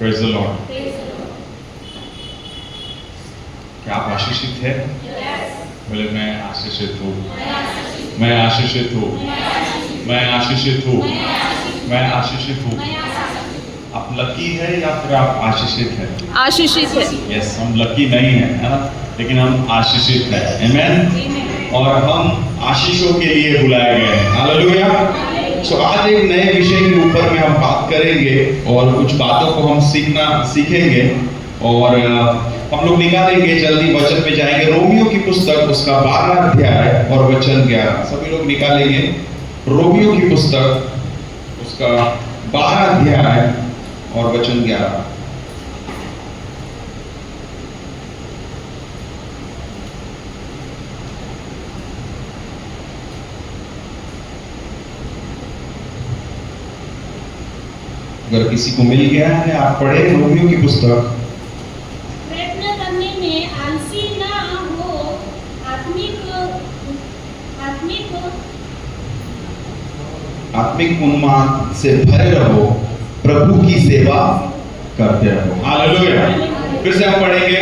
Praise the Lord. क्या आप आशीषित हैं? बोले मैं आशीषित हूँ, मैं आशीषित हूँ, मैं आशीषित हूँ, मैं आशीषित हूँ। आप लकी है या फिर आप आशीषित है? आशीषित है। यस, हम लकी नहीं है, है ना, लेकिन हम आशीषित है। आमेन। और हम आशीषों के लिए बुलाए गए हैं। हालेलुया। सो आज एक नए विषय के ऊपर में हम बात करेंगे और कुछ बातों को हम सीखेंगे और हम लोग निकालेंगे, जल्दी वचन में जाएंगे। रोमियो की पुस्तक उसका 12 अध्याय और वचन 11। सभी लोग निकालेंगे रोमियो की पुस्तक उसका 12 अध्याय और वचन 11। अगर किसी को मिल गया है आप पढ़े रोमियो की पुस्तक। प्रयत्न करने में आलसी ना हो, आत्मिक उन्माद से भरे रहो, प्रभु की सेवा करते रहो। हालेलुया। फिर से हम पढ़ेंगे,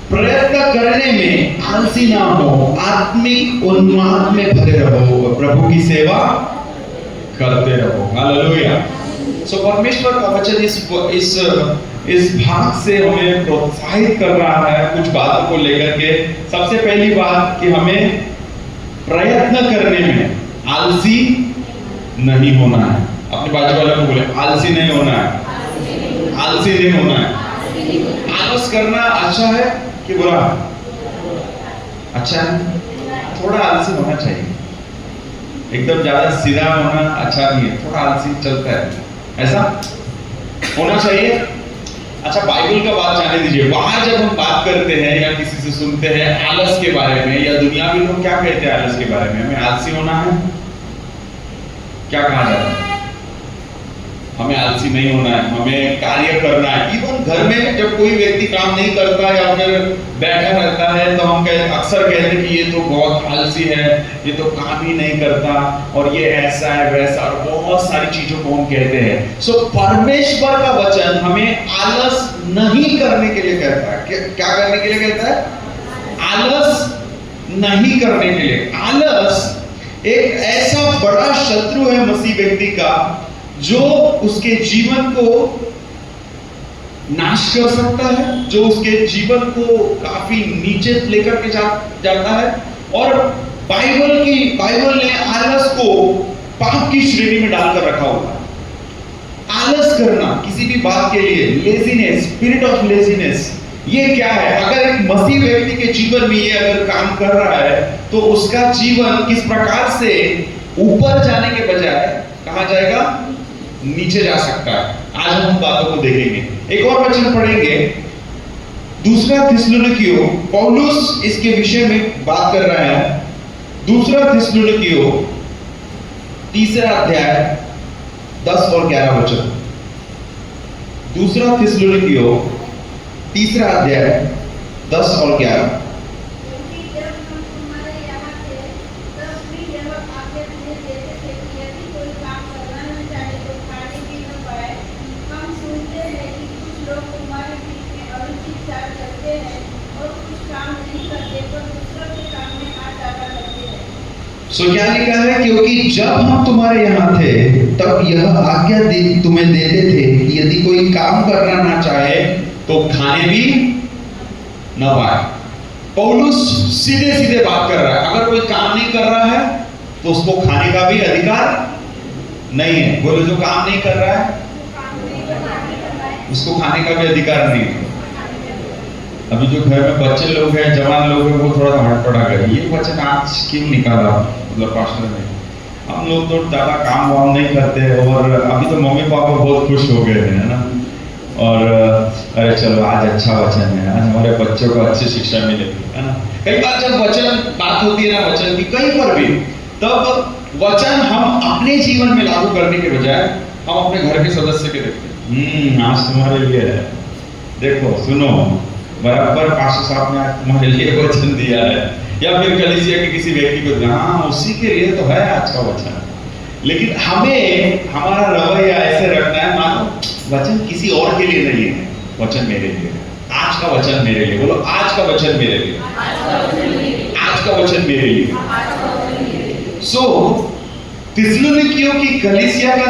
प्रयत्न करने में आलसी ना हो, आत्मिक उन्माद में भरे रहो, प्रभु की सेवा करते रहो। हालेलुया। सो परमेश्वर का वचन इस भाग से हमें प्रोत्साहित कर रहा है कुछ बातों को लेकर के। सबसे पहली बात कि हमें प्रयत्न करने में आलसी नहीं होना है। अपने बाजू वाले को बोले आलसी नहीं होना है, आलसी नहीं होना है। आलस करना अच्छा है कि बुरा? अच्छा है। थोड़ा आलसी होना चाहिए, एकदम ज्यादा सीधा होना अच्छा नहीं है, थोड़ा आलसी चलता है, ऐसा होना चाहिए। अच्छा, बाइबल का बात जाने दीजिए। बाहर जब हम बात करते हैं या किसी से सुनते हैं आलस के बारे में, या दुनियावी लोग क्या कहते हैं आलस के बारे में, हमें आलसी होना है, क्या कहा जाता है? हमें आलसी नहीं होना है, हमें कार्य करना है। इवन घर में जब कोई व्यक्ति काम नहीं करता या फिर बैठा रहता है तो हम अक्सर कहते हैं कि ये तो बहुत आलसी है, ये तो काम ही नहीं करता, और ये ऐसा है वैसा, और बहुत सारी चीजों को हम कहते हैं। सो परमेश्वर का वचन हमें आलस नहीं करने के लिए कहता है। क्या करने के लिए कहता है? आलस नहीं करने के लिए। आलस एक ऐसा बड़ा शत्रु है मसीह व्यक्ति का जो उसके जीवन को नाश कर सकता है, जो उसके जीवन को काफी नीचे लेकर के जाता है। और बाइबल ने आलस को पाप की श्रेणी में डालकर रखा हुआ है। आलस करना किसी भी बात के लिए, लेजीनेस, स्पिरिट ऑफ लेजीनेस, ये क्या है? अगर एक मसीह व्यक्ति के जीवन में ये अगर काम कर रहा है तो उसका जीवन किस प्रकार से ऊपर जाने के बजाय कहां जाएगा? नीचे जा सकता है। आज हम बातों को देखेंगे। एक और वचन पढ़ेंगे, दूसरा थिस्सलुनीकियों। पौलुस इसके विषय में बात कर रहा है। दूसरा थिस्सलुनीकियों 3 अध्याय 10 और 11 वचन। दूसरा थिस्सलुनीकियों 3 अध्याय 10 और 11। सो क्या लिखा है? क्योंकि जब हम तुम्हारे यहाँ थे तब यह आज्ञा तुम्हें देते थे कि यदि कोई काम करना ना चाहे तो खाने भी न पाए। पौलुस सीधे सीधे बात कर रहा है। अगर कोई काम नहीं कर रहा है तो उसको खाने का भी अधिकार नहीं है। बोलो, जो काम नहीं कर रहा है उसको खाने का भी अधिकार नहीं है। अभी जो घर में बच्चे लोग हैं, जवान लोग हैं, वो थोड़ा हट पड़ा गए, ये वचन आज क्यों निकाला मतलब पास्टर ने? हम लोग तो ज्यादा काम वाम नहीं करते और अभी तो मम्मी पापा बहुत खुश हो गए हैं, है ना, और अरे चलो आज अच्छा वचन है, आज हमारे बच्चों को अच्छी शिक्षा मिलेगी, है ना। कई बार जब वचन बात होती है ना, वचन की कहीं पर भी, तब वचन हम अपने जीवन में लागू करने के बजाय हम अपने घर के सदस्य के देखते हैं। आज तुम्हारे लिए है, देखो सुनो, बराबर पास्टर साहब ने आज तुम्हारे लिए वचन दिया है, या फिर कलीसिया के किसी व्यक्ति को, हाँ उसी के लिए तो है आज का वचन। लेकिन हमें हमारा रवैया ऐसे रखना है मानो वचन किसी और के लिए नहीं है, वचन मेरे लिए है। आज का वचन मेरे लिए, बोलो आज का वचन मेरे लिए, आज का वचन मेरे लिए। सो थिस्सलुनीकियों की कलीसिया का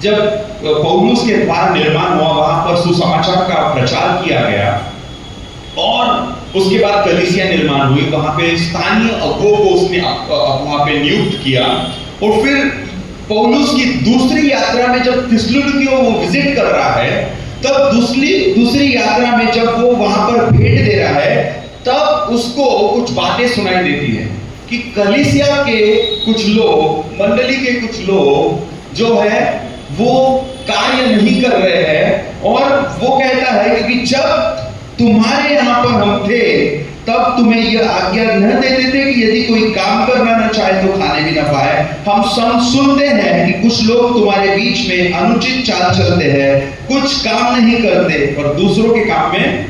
जब पौलुस के द्वारा निर्माण हुआ, वहां पर सुसमाचार का प्रचार किया गया और उसके बाद कलीसिया निर्माण हुई। वहां पे स्थानीय अगुओं को उसने वहां पे नियुक्त किया और फिर पौलुस की दूसरी यात्रा में जब थिस्सलुनीकियों वो विजिट कर रहा है, तब दूसरी यात्रा में जब वो वहां पर भेंट दे रहा है, तब उसको कुछ बातें सुनाई देती है कि कलीसिया के कुछ लोग, मंडली के कुछ लोग जो है वो कार्य नहीं कर रहे हैं। और वो कहता है कि जब तुम्हारे यहां पर हम थे, तब तुम्हें यह आज्ञा न देते थे कि यदि कोई काम करना न चाहे तो खाने भी न पाए। हम सुनते हैं कि कुछ लोग तुम्हारे बीच में अनुचित चाल चलते हैं, कुछ काम नहीं करते और दूसरों के काम में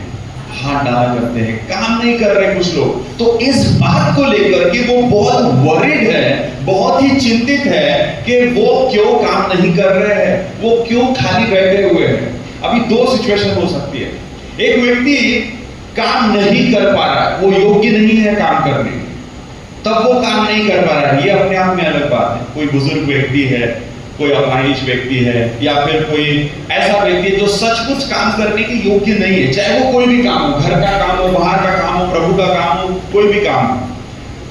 हाथ डाला करते हैं। काम नहीं कर रहे कुछ लोग। तो इस बात को लेकर कि वो बहुत वरीड है, बहुत ही चिंतित है कि वो क्यों काम नहीं कर रहे हैं, वो क्यों खाली बैठे हुए हैं। अभी दो सिचुएशन हो सकती है। एक व्यक्ति काम नहीं कर पा रहा है, वो योग्य नहीं है काम करने, तब वो काम नहीं कर पा रहा है, ये अपने आप में अलग बात है। कोई बुजुर्ग व्यक्ति है, कोई अपाहिज व्यक्ति है, या फिर कोई ऐसा व्यक्ति है जो सचमुच काम करने के योग्य नहीं है, चाहे वो कोई भी काम हो, घर का काम हो, बाहर का काम हो, प्रभु का काम हो, कोई भी काम हो,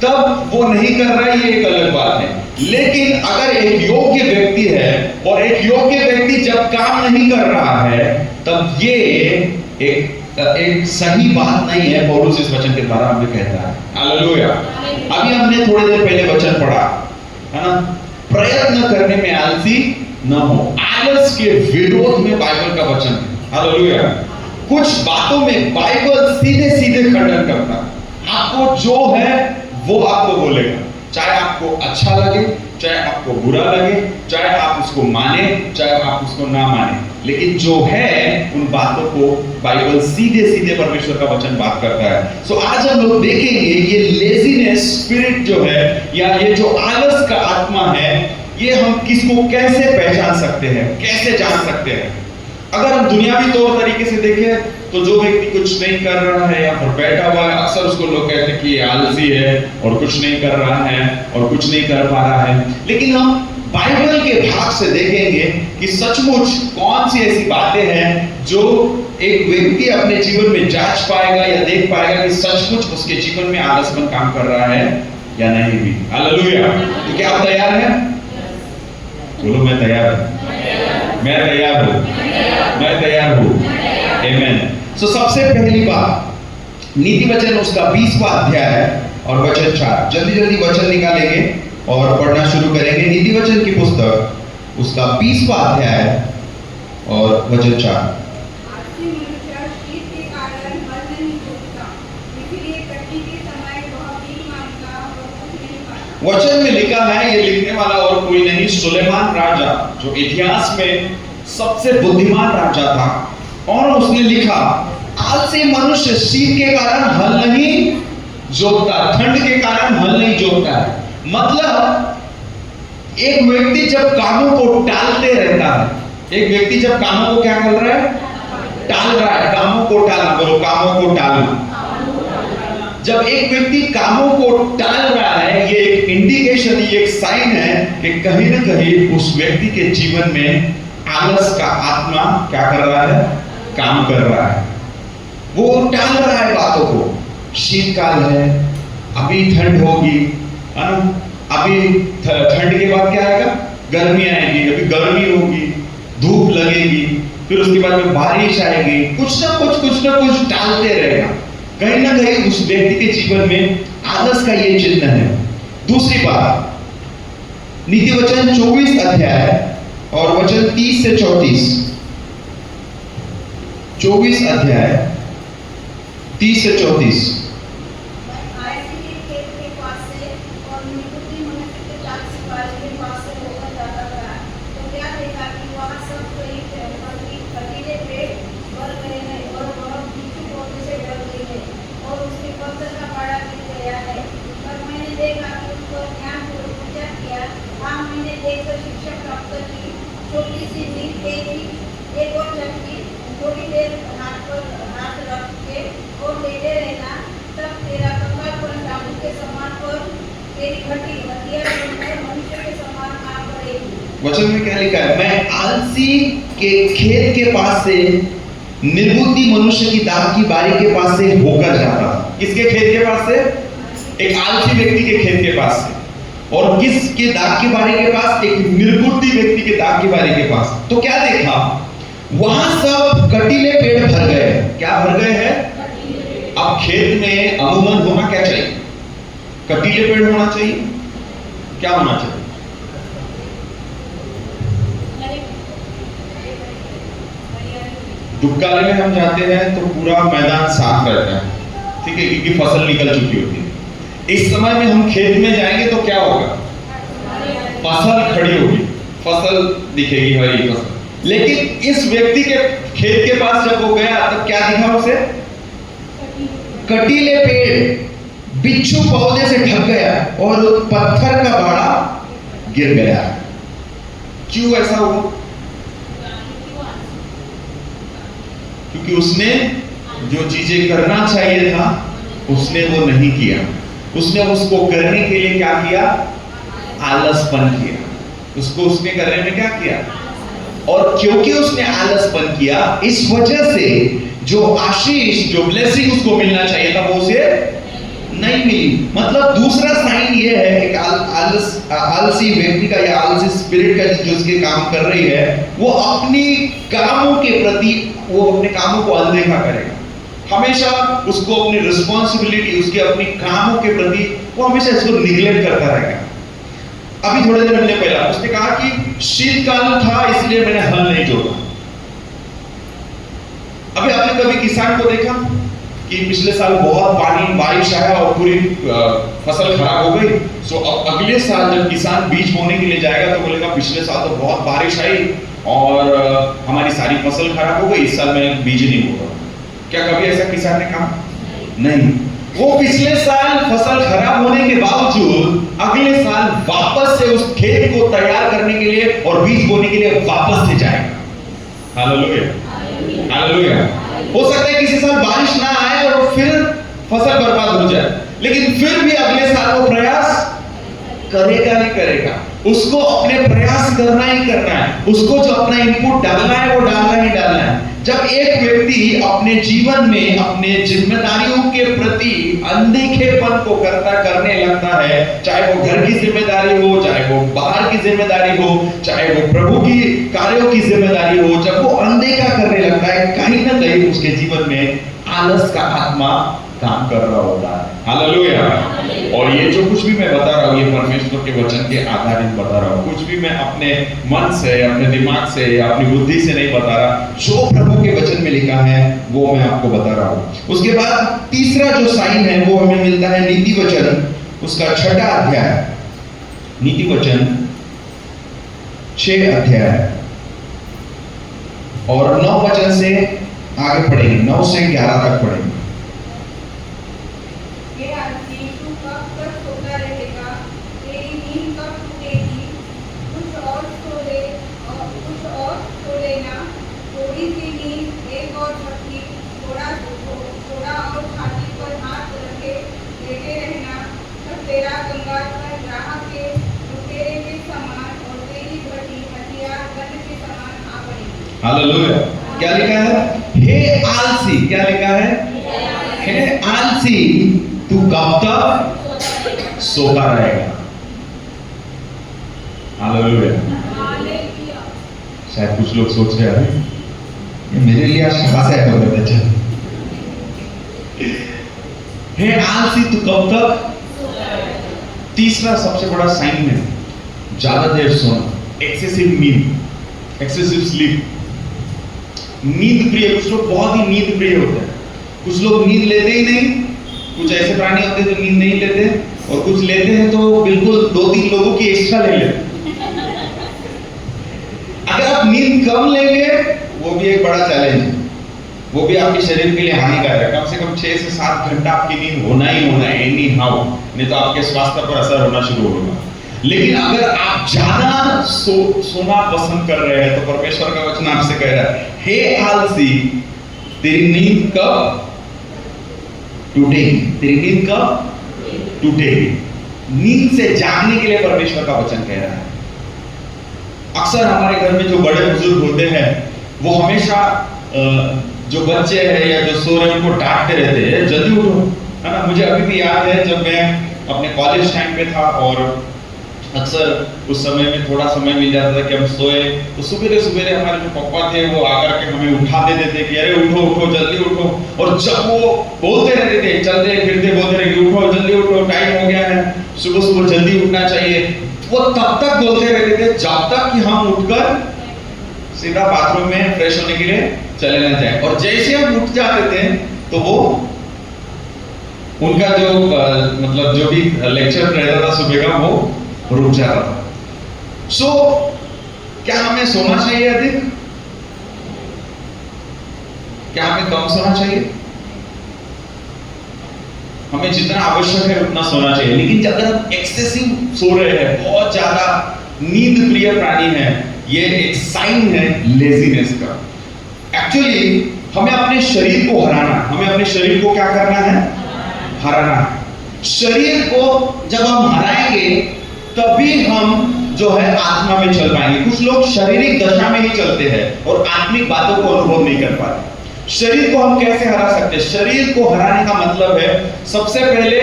तब वो नहीं कर रहा है, ये एक अलग बात है। लेकिन अगर एक योग्य व्यक्ति है और एक योग्य व्यक्ति जब काम नहीं कर रहा है, तब ये एक सही बात नहीं है। पौलुस इस वचन के द्वारा हमें कहता है। हालेलुया। अभी हमने थोड़ी देर पहले वचन पढ़ा है ना, प्रयत्न करने में आलसी न हो। आलस के विरोध में बाइबल का वचन है। हालेलुया। कुछ बातों में बाइबल सीधे सीधे खंडन करता है। आपको जो है वो आपको बोलेगा, चाहे आपको अच्छा लगे, चाहे आपको बुरा लगे, चाहे आप उसको माने, चाहे आप उसको ना माने, लेकिन जो है उन बातों को बाइबल सीधे सीधे परमेश्वर का वचन बात करता है। सो आज हम लोग देखेंगे ये लेजीनेस स्पिरिट जो है, या ये जो आलस का आत्मा है, ये हम किसको कैसे पहचान सकते हैं, कैसे जान सकते हैं। अगर हम दुनियावी तौर तरीके से देखें तो जो व्यक्ति कुछ नहीं कर रहा है या फिर बैठा हुआ है, अक्सर उसको लोग कहते हैं कि ये आलसी है और कुछ नहीं कर रहा है और कुछ नहीं कर पा रहा है। लेकिन हम बाइबल के भाग से देखेंगे कि सचमुच कौन सी ऐसी बातें हैं जो एक व्यक्ति अपने जीवन में जांच पाएगा या देख पाएगा कि सचमुच उसके जीवन में आलसपन काम कर रहा है या नहीं भी। हालेलुया। तो क्या आप तैयार हैं? बोलो मैं तैयार हूं, मैं तैयार हूं, मैं तैयार हूं। आमीन। सो सबसे पहली बात, नीति वचन उसका 20वां अध्याय और वचन 4। जल्दी जल्दी वचन निकालेंगे और पढ़ना शुरू करेंगे। नीति वचन की पुस्तक उसका 20वां अध्याय और वचन 4। वचन में लिखा है, ये लिखने वाला और कोई नहीं, सुलेमान राजा, जो इतिहास में सबसे बुद्धिमान राजा था, और उसने लिखा, आलसी मनुष्य शीत के कारण हल नहीं जोतता, ठंड के कारण हल नहीं जोतता है। मतलब एक व्यक्ति जब कामों को टालते रहता है, एक व्यक्ति जब कामों को क्या कर रहा है, टाल रहा है, कामों को टालना, बोलो कामों को टालना। जब एक व्यक्ति कामों को टाल रहा है, ये एक इंडिकेशन, ये एक साइन है कि कहीं ना कहीं उस व्यक्ति के जीवन में आलस का आत्मा क्या कर रहा है, काम कर रहा है। वो टाल रहा है बातों को। शीतकाल है, अभी ठंड होगी, है ना, अभी ठंड के बाद क्या आएगा, गर्मी आएगी, अभी गर्मी होगी, धूप लगेगी, फिर उसके बाद में बारिश आएगी, कुछ ना कुछ टालते रहेगा। कहीं ना कहीं उस व्यक्ति के जीवन में आलस का ये चिन्ह है। दूसरी बात, नीति वचन 24 अध्याय और वचन 30 से 34। 24 अध्याय 30 से 34। शिक्षा प्राप्त की, छोटी सी नींद एक और तेरी भट्टी हथियार बनकर मनुष्य के समान आ पड़ेगी। वचन में क्या लिखा है? मैं आलसी के खेत के पास से निर्बुद्धि मनुष्य की दाख की बारी के पास से होकर जाता। किसके खेत के पास से? एक आलसी व्यक्ति के खेत के पास से। और किसके दाख की बारी के पास? एक निर्बुद्धि व्यक्ति के दाख की बारी के पास। तो क्या देखा? वहां सब कटीले पेड़ भर गए। क्या भर गए हैं? अब खेत में अमूमन होना क्या चाहिए? कटीले पेड़ होना चाहिए। क्या होना चाहिए? दुबकाले में हम जाते हैं तो पूरा मैदान साफ रहता है, ठीक है, क्योंकि फसल निकल चुकी होती है। इस समय में हम खेत में जाएंगे तो क्या होगा? फसल खड़ी होगी, फसल दिखेगी, हरी फसल। लेकिन इस व्यक्ति के खेत के पास जब वो गया तब क्या दिखा उसे? कटीले पेड़ बिच्छू पौधे से ढक गया और पत्थर का बाड़ा गिर गया। क्यों ऐसा हुआ? क्योंकि उसने जो चीजें करना चाहिए था उसने वो नहीं किया। उसने उसको करने के लिए क्या किया? आलसपन किया। उसने करने में क्या किया? और क्योंकि उसने आलसपन किया, इस वजह से जो आशीष, जो ब्लेसिंग उसको मिलना चाहिए था वो उसे नहीं मिली। मतलब दूसरा साइन ये है, एक आलसी व्यक्ति का या आलसी स्पिरिट का जो उसके काम कर रही है, वो अपनी कामों के प्रति, वो अपने कामों को अनदेखा करेगा। हमेशा उसको अपनी रिस्पॉन्सिबिलिटी, उसके अपने कामों के प्रति वो हमेशा इसको निग्लेक्ट करता रहेगा। अभी थोड़े देर पहले उसने कहा कि शीतकाल था इसलिए मैंने हल नहीं जोता। अभी आपने कभी किसान को देखा कि पिछले साल बहुत पानी बारिश आया और पूरी फसल खराब हो गई, सो अब अगले साल जब किसान बीज बोने के लिए जाएगा तो बोलेगा पिछले साल तो बहुत बारिश आई और हमारी सारी फसल खराब हो गई, इस साल मैं बीज नहीं बोगा। क्या कभी ऐसा किसान ने कहा? नहीं। वो पिछले साल फसल खराब होने के बावजूद अगले साल वापस से उस खेत को तैयार करने के लिए और बीज बोने के लिए वापस से जाएगा। Hallelujah, hallelujah. हो सकता है किसी साल बारिश ना आए और फिर फसल बर्बाद हो जाए, लेकिन फिर भी अगले साल वो प्रयास करेगा नहीं करेगा। उसको अपने प्रयास करना ही करना है। उसको जो अपना इनपुट डालना है वो डालना ही डालना है। जब एक व्यक्ति अपने जीवन में अपने जिम्मेदारियों के प्रति अनदेखेपन को करने लगता है, चाहे वो घर की जिम्मेदारी हो, चाहे वो बाहर की जिम्मेदारी हो, चाहे वो प्रभु की कार्यों की जिम्मेदारी हो, जब वो अनदेखा करने लगता है, कहीं ना कहीं उसके जीवन में आलस का आत्मा काम कर रहा होता है। हालेलुया। और ये जो कुछ भी मैं बता रहा हूँ, ये परमेश्वर के वचन के आधारित बता रहा हूँ। कुछ भी मैं अपने मन से, अपने दिमाग से या अपनी बुद्धि से नहीं बता रहा। जो प्रभु के वचन में लिखा है वो मैं आपको बता रहा हूँ। उसके बाद तीसरा जो साइन है वो हमें मिलता है नीति वचन, उसका 6वां अध्याय। नीति वचन 6 अध्याय और 9 वचन से आगे पढ़ेंगे, 9 से 11 तक पढ़ेंगे। हालेलुया। क्या लिखा है? हे आलसी, क्या लिखा है? हे आलसी, तू कब तक सोता रहेगा? हालेलुया। शायद कुछ लोग सोच रहे हैं मेरे लिए आज कहां से आया होगा बच्चा। हे आलसी, तू कब तक? तीसरा सबसे बड़ा साइन है ज्यादा देर सोना, एक्सेसिव नींद, एक्सेसिव स्लीप। नींद प्रिय, कुछ लोग बहुत ही नींद प्रिय होते हैं। कुछ लोग नींद लेते ही नहीं। कुछ ऐसे प्राणी होते हैं जो नींद नहीं लेते, और कुछ लेते हैं तो बिल्कुल 2-3 लोगों की एक्स्ट्रा ले लेते। अगर आप नींद कम लेंगे वो भी एक बड़ा चैलेंज है, वो भी आपके शरीर के लिए हानिकारक है। कम से कम 6 से 7 घंटा आपकी नींद होना ही होना है, एनी हाउ, नहीं तो आपके स्वास्थ्य पर असर होना शुरू होगा। लेकिन अगर आप ज्यादा सोना पसंद कर रहे हैं तो परमेश्वर का वचन आपसे कह रहा है, हे आलसी, तेरी नींद कब टूटेगी? तेरी नींद कब टूटेगी? नींद से जागने के लिए परमेश्वर का वचन कह रहा है। अक्सर हमारे घर में जो बड़े बुजुर्ग होते हैं वो हमेशा जो बच्चे हैं या जो सो रहे हैं उनको डांटते रहते हैं, जल्दी उठो, है ना। मुझे अभी भी याद है जब मैं अपने कॉलेज टाइम पे था और अक्सर उस समय में थोड़ा समय मिल जाता था कि हम सोए तो सुबह सुबह हमारे जो पापा थे वो आकर के हमें उठा देते थे कि अरे उठो उठो जल्दी उठो। और जब वो बोलते रहते थे, चलते फिरते बोलते रहे कि उठो जल्दी उठो, टाइम हो गया है, सुबह सुबह जल्दी उठना चाहिए, वो तब तक बोलते रहते थे जब तक कि हम उठकर सीधा बाथरूम में फ्रेश होने के लिए चले ना जाए। और जैसे हम उठ जाते थे तो वो उनका जो मतलब जो भी लेक्चर रहता था सुबह का वो रुक जाता था। सो क्या हमें सोना चाहिए अधिक? क्या हमें कम सोना चाहिए? हमें जितना आवश्यक है उतना सोना चाहिए। लेकिन अगर हम एक्सेसिव सो रहे हैं, बहुत ज्यादा नींद प्रिय प्राणी है, ये एक साइन है लेजीनेस का। एक्चुअली हमें अपने शरीर को हराना, हमें अपने शरीर को क्या करना है? हराना है। शरीर को जब हम हराएंगे तभी हम जो है आत्मा में चल पाएंगे। कुछ लोग शारीरिक दशा में ही चलते हैं और आत्मिक बातों को अनुभव नहीं कर पाते। शरीर को हम कैसे हरा सकते हैं? शरीर को हराने का मतलब है, सबसे पहले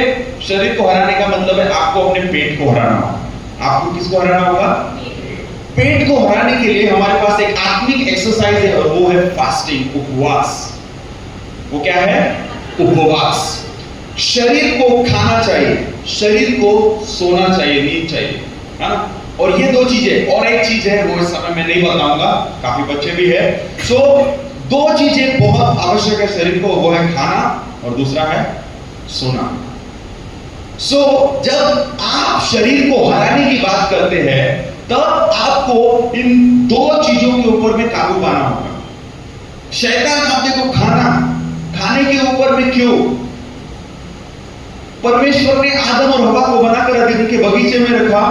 शरीर को हराने का मतलब है आपको अपने पेट को हराना होगा। आपको किसको हराना होगा? पेट को हराने के लिए हमारे पास एक आत्मिक एक्सरसाइज है और वो है फास्टिंग, उपवास। वो क्या है? उपवास। शरीर को खाना चाहिए, शरीर को सोना चाहिए, नींद चाहिए, है ना। और ये दो चीजें, और एक चीज है वो इस समय मैं नहीं बताऊंगा, काफी बच्चे भी है। सो दो चीजें बहुत आवश्यक है शरीर को, वो है खाना और दूसरा है सोना। सो जब आप शरीर को हराने की बात करते हैं तब आपको इन दो चीजों के ऊपर में काबू पाना होगा। शैतान आप देखो खाने के ऊपर में क्यों? परमेश्वर ने आदम और हवा को बनाकर अदन के बगीचे में रखा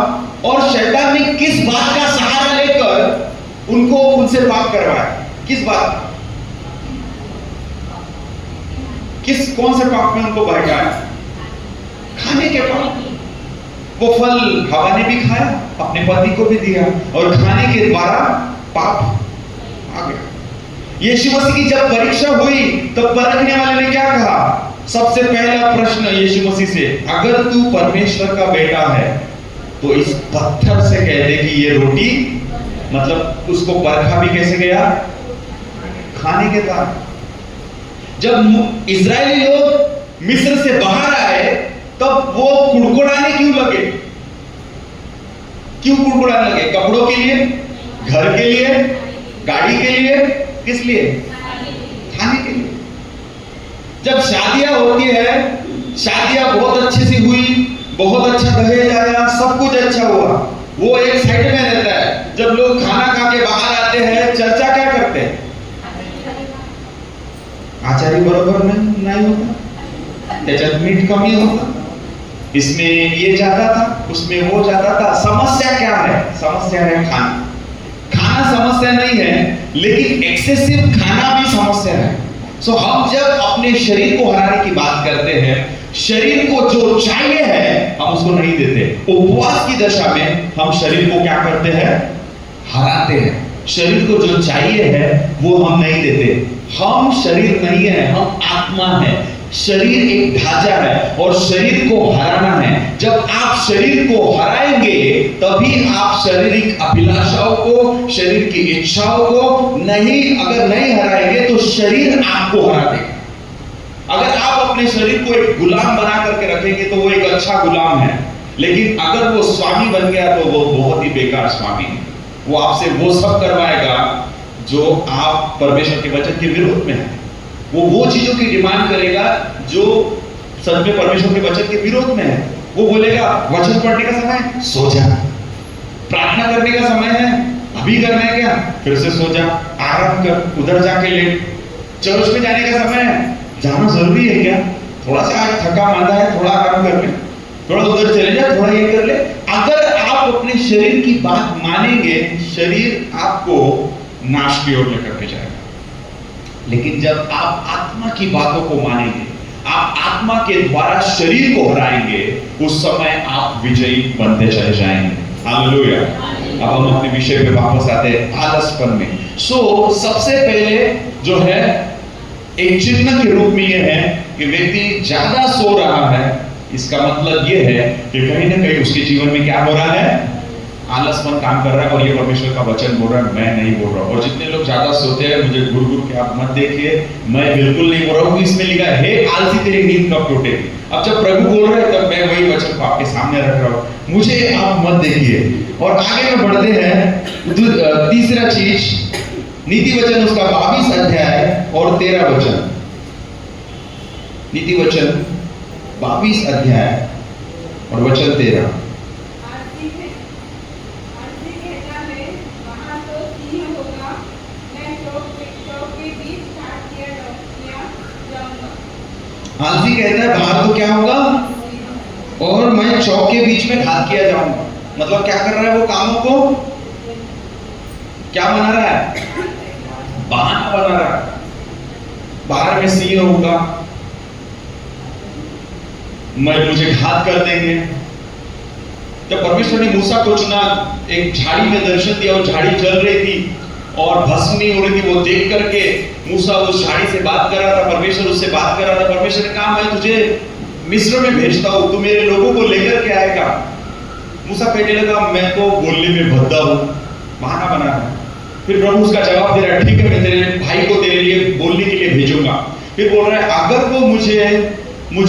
और शैतान ने किस बात का सहारा लेकर उनको उनसे पाप करवाया? किस बात? कौन से पाप में उनको बहकाया? खाने के पाप। वो फल हवा ने भी खाया, अपने पति को भी दिया और खाने के द्वारा पाप आ गया। यीशु मसीह की जब परीक्षा हुई तब परखने वाले ने क्या कहा? सबसे पहला प्रश्न यीशु मसीह से, अगर तू परमेश्वर का बेटा है तो इस पत्थर से कह दे कि ये रोटी, मतलब उसको परखा भी कैसे गया? खाने के द्वारा। जब इजरायली लोग मिस्र से बाहर आए तब वो कुड़कुड़ाने क्यों लगे? क्यों कुड़कुड़ाने लगे? कपड़ों के लिए, घर के लिए, गाड़ी के लिए, किस लिए? खाने के लिए। जब शादियां होती है, शादियां बहुत अच्छे से हुई, बहुत अच्छा दहेज आया, सब कुछ अच्छा हुआ, वो एक साइड में रहता है। जब लोग खाना खा के बाहर आते हैं, चर्चा क्या करते हैं? आचार्य बरोबर नहीं होता, त्याच्यात मीठ कमी होता, इसमें ये ज्यादा था, उसमें वो ज्यादा था। समस्या क्या है? समस्या है खाना। खाना समस्या नहीं है, लेकिन एक्सेसिव खाना भी समस्या है। सो हम जब अपने शरीर को हराने की बात करते हैं, शरीर को जो चाहिए है हम उसको नहीं देते। उपवास की दशा में हम शरीर को क्या करते हैं? हराते हैं। शरीर को जो चाहिए है वो हम नहीं देते। हम शरीर नहीं है, हम आत्मा है। शरीर एक ढांचा है और शरीर को हराना है। जब आप शरीर को हराएंगे तभी आप शारीरिक अभिलाषाओं को, शरीर की इच्छाओं को अगर नहीं हराएंगे तो शरीर आपको हरा देगा। अगर आप अपने शरीर को एक गुलाम बना करके रखेंगे तो वो एक अच्छा गुलाम है, लेकिन अगर वो स्वामी बन गया तो वो बहुत ही बेकार स्वामी है। वो आपसे वो सब करवाएगा जो आप परमेश्वर के वचन के विरोध में है। वो चीजों की डिमांड करेगा जो सच में परमेश्वर के वचन के विरोध में है। वो बोलेगा वचन पढ़ने का समय, सो जा। प्रार्थना करने का समय है, अभी करना है क्या? फिर से सो जा, आराम कर, उधर जाके लेट। चर्च में जाने का समय है, जाना जरूरी है क्या? थोड़ा सा आज थका मांदा है, थोड़ा आराम कर ले, थोड़ा उधर चले जा, थोड़ा ये कर ले। अगर आप अपने शरीर की बात मानेंगे, शरीर आपको नाश की ओर लेकर के जाएगा। लेकिन जब आप आत्मा की बातों को मानेंगे, आप आत्मा के द्वारा शरीर को हराएंगे, उस समय आप विजयी बनते चले जाएंगे। हालेलुया। अब हम अपने विषय पे वापस आते हैं, आलसपन में। सबसे पहले जो है एक चिन्ह के रूप में यह है कि व्यक्ति ज्यादा सो रहा है, इसका मतलब यह है कि कहीं ना कहीं उसके जीवन में क्या हो रहा है, आलसपन काम कर रहा है। और ये परमेश्वर का वचन बोल रहा है, मैं नहीं बोल रहा हूं। और जितने लोग ज्यादा सोते हैं, मुझे गुरु गुरु के आप मत देखिए, मैं बिल्कुल नहीं बोल रहा हूं। इसमें लिखा है, हे आलसी तेरी नींद कब टूटेगी। अब जब प्रभु बोल रहे हैं, तब मैं वही वचन को आपके सामने रख रहा हूं, मुझे आप मत देखिए। और आगे में बढ़ते हैं, तीसरा चीज, नीति वचन उसका 22 अध्याय और 13 वचन। नीति वचन 22 अध्याय और वचन 13। आलसी कहता है बाहर तो क्या होगा, और मैं चौक के बीच में घात किया जाऊंगा। मतलब क्या कर रहा है वो, कामों को क्या बना रहा है, बहाना बना रहा है। बाहर में सिंह होगा, मुझे घात कर देंगे। जब परमेश्वर ने मूसा को चुना, एक झाड़ी में दर्शन दिया, और झाड़ी जल रही थी और भस्म नहीं हो रही थी। वो देख करके मूसा उस झाड़ी से बात कर रहा था, परमेश्वर उससे बात कर रहा था। परमेश्वर ने कहा, मैं तुझे मिस्र में भेजता हूं, तू मेरे लोगों को लेकर के आएगा। मूसा कहने लगा, मैं तो बोलने में भद्दा हूं, बहाना बना रहा है। फिर प्रभु उसका जवाब दे रहा है, ठीक है, मैं तेरे भाई को तेरे लिए बोलने के लिए भेजूंगा। फिर बोल रहा है, अगर वो मुझ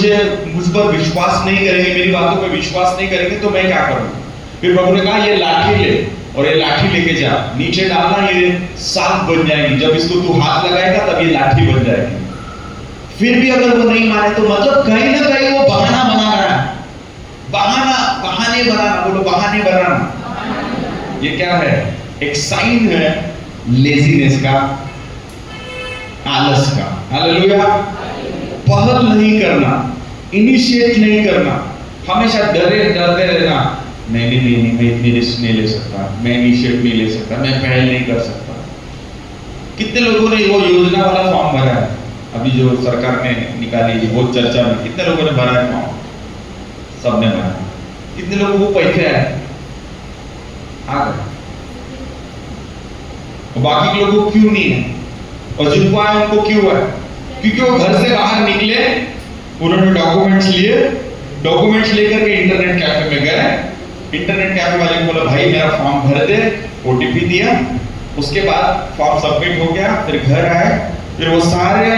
पर विश्वास नहीं करेंगे, मेरी बातों पर विश्वास नहीं करेंगे, तो मैं क्या करूं। फिर प्रभु ने कहा, ये लाठी ले, और ये लाठी लेके जा, नीचे डालना, ये सांप बन जाएगी। जब इसको तू हाथ लगाएगा तब ये लाठी बन जाएगी। फिर भी अगर वो नहीं माने, तो मतलब कहीं ना कहीं वो बहाना बना रहा है। बहाने बनाना, बोलो बहाने बनाना। ये क्या है, एक साइन है लेजीनेस का, आलस का। हालेलुया। पहल नहीं करना, इनिशिएट नहीं करना, हमेशा डरते रहना, नहीं, मैं इतनी रिस्क नहीं ले सकता, मैं इनिशिएट नहीं ले सकता, मैं पहल नहीं कर सकता। कितने लोगों ने वो योजना वाला फॉर्म भरा है, अभी जो सरकार ने निकाली है, बहुत चर्चा में, कितने लोगों ने भरा है फॉर्म, सबने भरा। कितने लोगों को पैसे आए, आ गए, बाकी लोगों को क्यों नहीं है, और जिनको आए उनको क्यों है, क्योंकि वो घर से बाहर निकले, उन्होंने डॉक्यूमेंट्स लिए, डॉक्यूमेंट्स लेकर के इंटरनेट कैफे में गए, इंटरनेट कैफे वाले को बोला, भाई मेरा फॉर्म भर दे, ओटीपी दिया, उसके बाद फॉर्म सबमिट हो गया। फिर घर आए, फिर वो सारे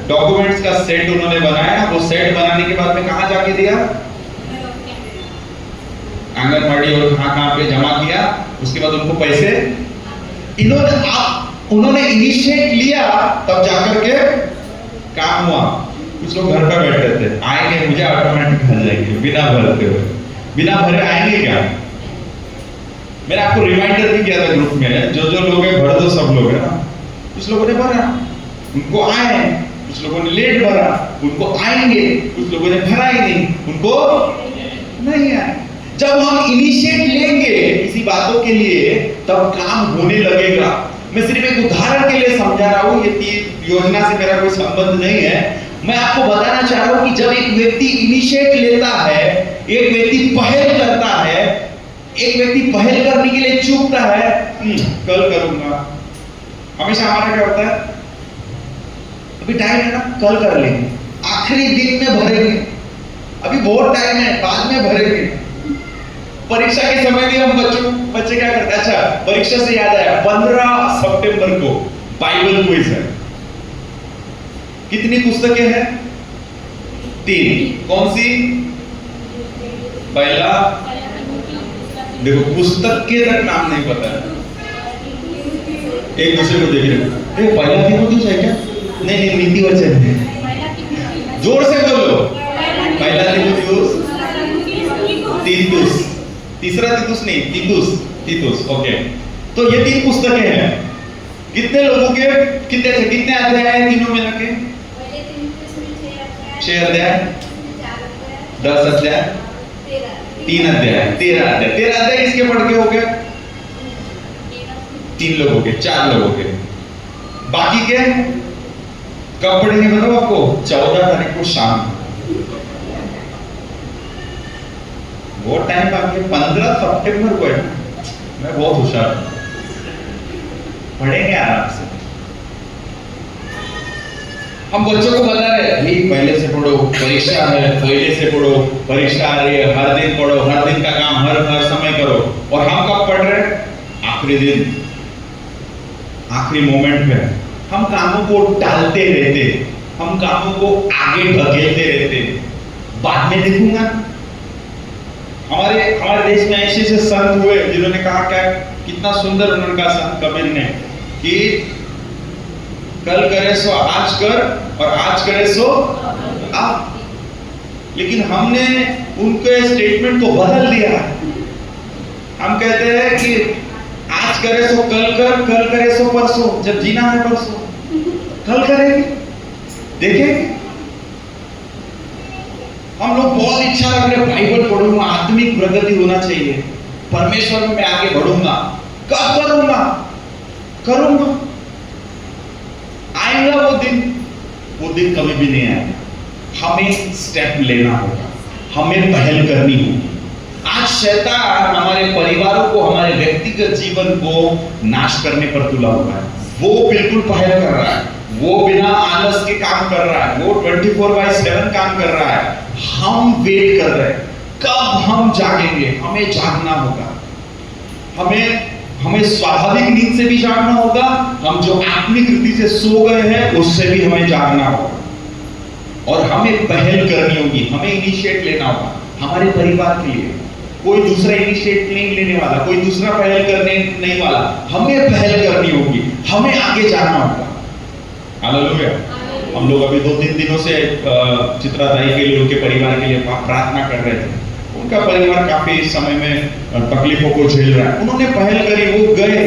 डॉक्यूमेंट्स का सेट उन्होंने बनाया। वो सेट बनाने के बाद में कहां जाके दिया, आंगनबाड़ी और कहां पे जमा किया। उसके बाद उनको पैसे उन्होंने इनिशिएट लिया, तब जाकर के काम हुआ। कुछ लोग घर पर बैठे थे, आएंगे मुझे ऑटोमेटिक भर जाएंगे, बिना भरते हुए, बिना भरे आएंगे क्या। मैंने आपको रिमाइंडर भी किया था ग्रुप में, जो लोग हैं भर दो, सब लोग है ना। कुछ लोगों ने भरा, उनको आए, कुछ लोगों ने लेट भरा, उनको आएंगे, कुछ लोगों ने भरा ही नहीं, उनको नहीं आए। जब हम इनिशिएट लेंगे किसी बातों के लिए, तब काम होने लगेगा। मैं सिर्फ एक उदाहरण के लिए समझा रहा हूं, ये योजना से मेरा कोई संबंध नहीं है। मैं आपको बताना चाह रहा हूं कि जब एक व्यक्ति इनिशिएट लेता है, एक व्यक्ति पहल करता है, एक व्यक्ति पहल करने के लिए चूकता है, कल करूंगा। हमेशा हमारा क्या होता है, अभी टाइम है ना, कल कर लेंगे, आखिरी दिन में भरेंगे, अभी बहुत टाइम है, बाद में भरेंगे। परीक्षा के समय भी हम बच्चे क्या करते हैं, अच्छा परीक्षा से याद आया, 15 सितंबर को बाइबल क्विज है। कितनी पुस्तकें हैं, 3। कौन सी, पहला, देखो पुस्तक के तक नाम नहीं पता है, एक दूसरे को देख रहे हैं, पहला तीमुथियुस है क्या, नहीं नीति वचन है, जोर से बोलो, पहला तीमुथियुस, तीतुस, तीसरा तीतुस नहीं, तीतुस, ओके। तो ये 3 पुस्तकें हैं। कितने लोगों के कितने अध्याय हैं तीनों मिला के, 6 अध्याय, 10 अध्याय, 3 अध्याय, 13 अध्याय। 13 अध्याय किसके पढ़ के हो गए, 3 लोगों के, 4 लोगों के। बाकी के कब पढ़ेंगे बताओ आपको, 14 तारीख को शाम, वो टाइम बाकी है, 15 सितंबर को है ना। मैं बहुत होशियार हूं, पढ़ेंगे आराम से। हम बच्चों को बता रहे हैं भाई पहले से पढ़ो, परीक्षा है, पहले से पढ़ो, परीक्षा आ रही है, हर दिन पढ़ो, हर दिन का काम हर समय करो। और हम कब पढ़ रहे हैं? आखिरी दिन, आखिरी मोमेंट पे हम कामों को टालते रहते, हम कामों को आगे ढकेलते रहते, बाद में देखूंगा। हमारे देश में ऐसे ऐसे संत हुए जिन्होंने कहा, क्या कितना सुंदर उन्होंने कहा संत कबीर ने, कि कल करे सो आज कर और आज करे सो अब। लेकिन हमने उनके स्टेटमेंट को बदल दिया। हम कहते हैं कि आज करे सो कल कर, कल करे सो परसों। जब जीना है परसों, कल करेंगे, देखेंगे। हम लोग बहुत इच्छा रख रहे, बाइबल पढ़ूंगा, आत्मिक प्रगति होना चाहिए, परमेश्वर में मैं आगे बढ़ूंगा। कब करूंगा? करूंगा। आएगा वो दिन कभी भी नहीं आएगा। हमें स्टेप लेना होगा, हमें पहल करनी होगी। आज शैतान हमारे परिवारों को, हमारे व्यक्तिगत जीवन को नाश करने पर तुला हुआ है। वो बिल्कुल पहल कर रहा है, वो बिना आलस के काम कर रहा है, वो 24/7 काम कर रहा है। हम वेट कर रहे हैं कब हम जागेंगे। हमें जागना होगा, हमें स्वाभाविक नींद से भी जागना होगा, हम जो आत्मिक रीति से सो गए हैं उससे भी हमें जागना होगा। और हमें पहल करनी होगी, हमें इनिशिएट लेना होगा हमारे परिवार के लिए। कोई दूसरा इनिशिएट नहीं लेने वाला, कोई दूसरा पहल करने नहीं वाला, हमें पहल करनी होगी, हमें आगे जाना होगा। हालेलुया। हम लोग अभी 2-3 दिनों से चित्राताई के लिए, उनके परिवार के लिए प्रार्थना कर रहे थे। उनका परिवार काफी इस समय में तकलीफों को झेल रहा है। उन्होंने पहल करी, वो गए,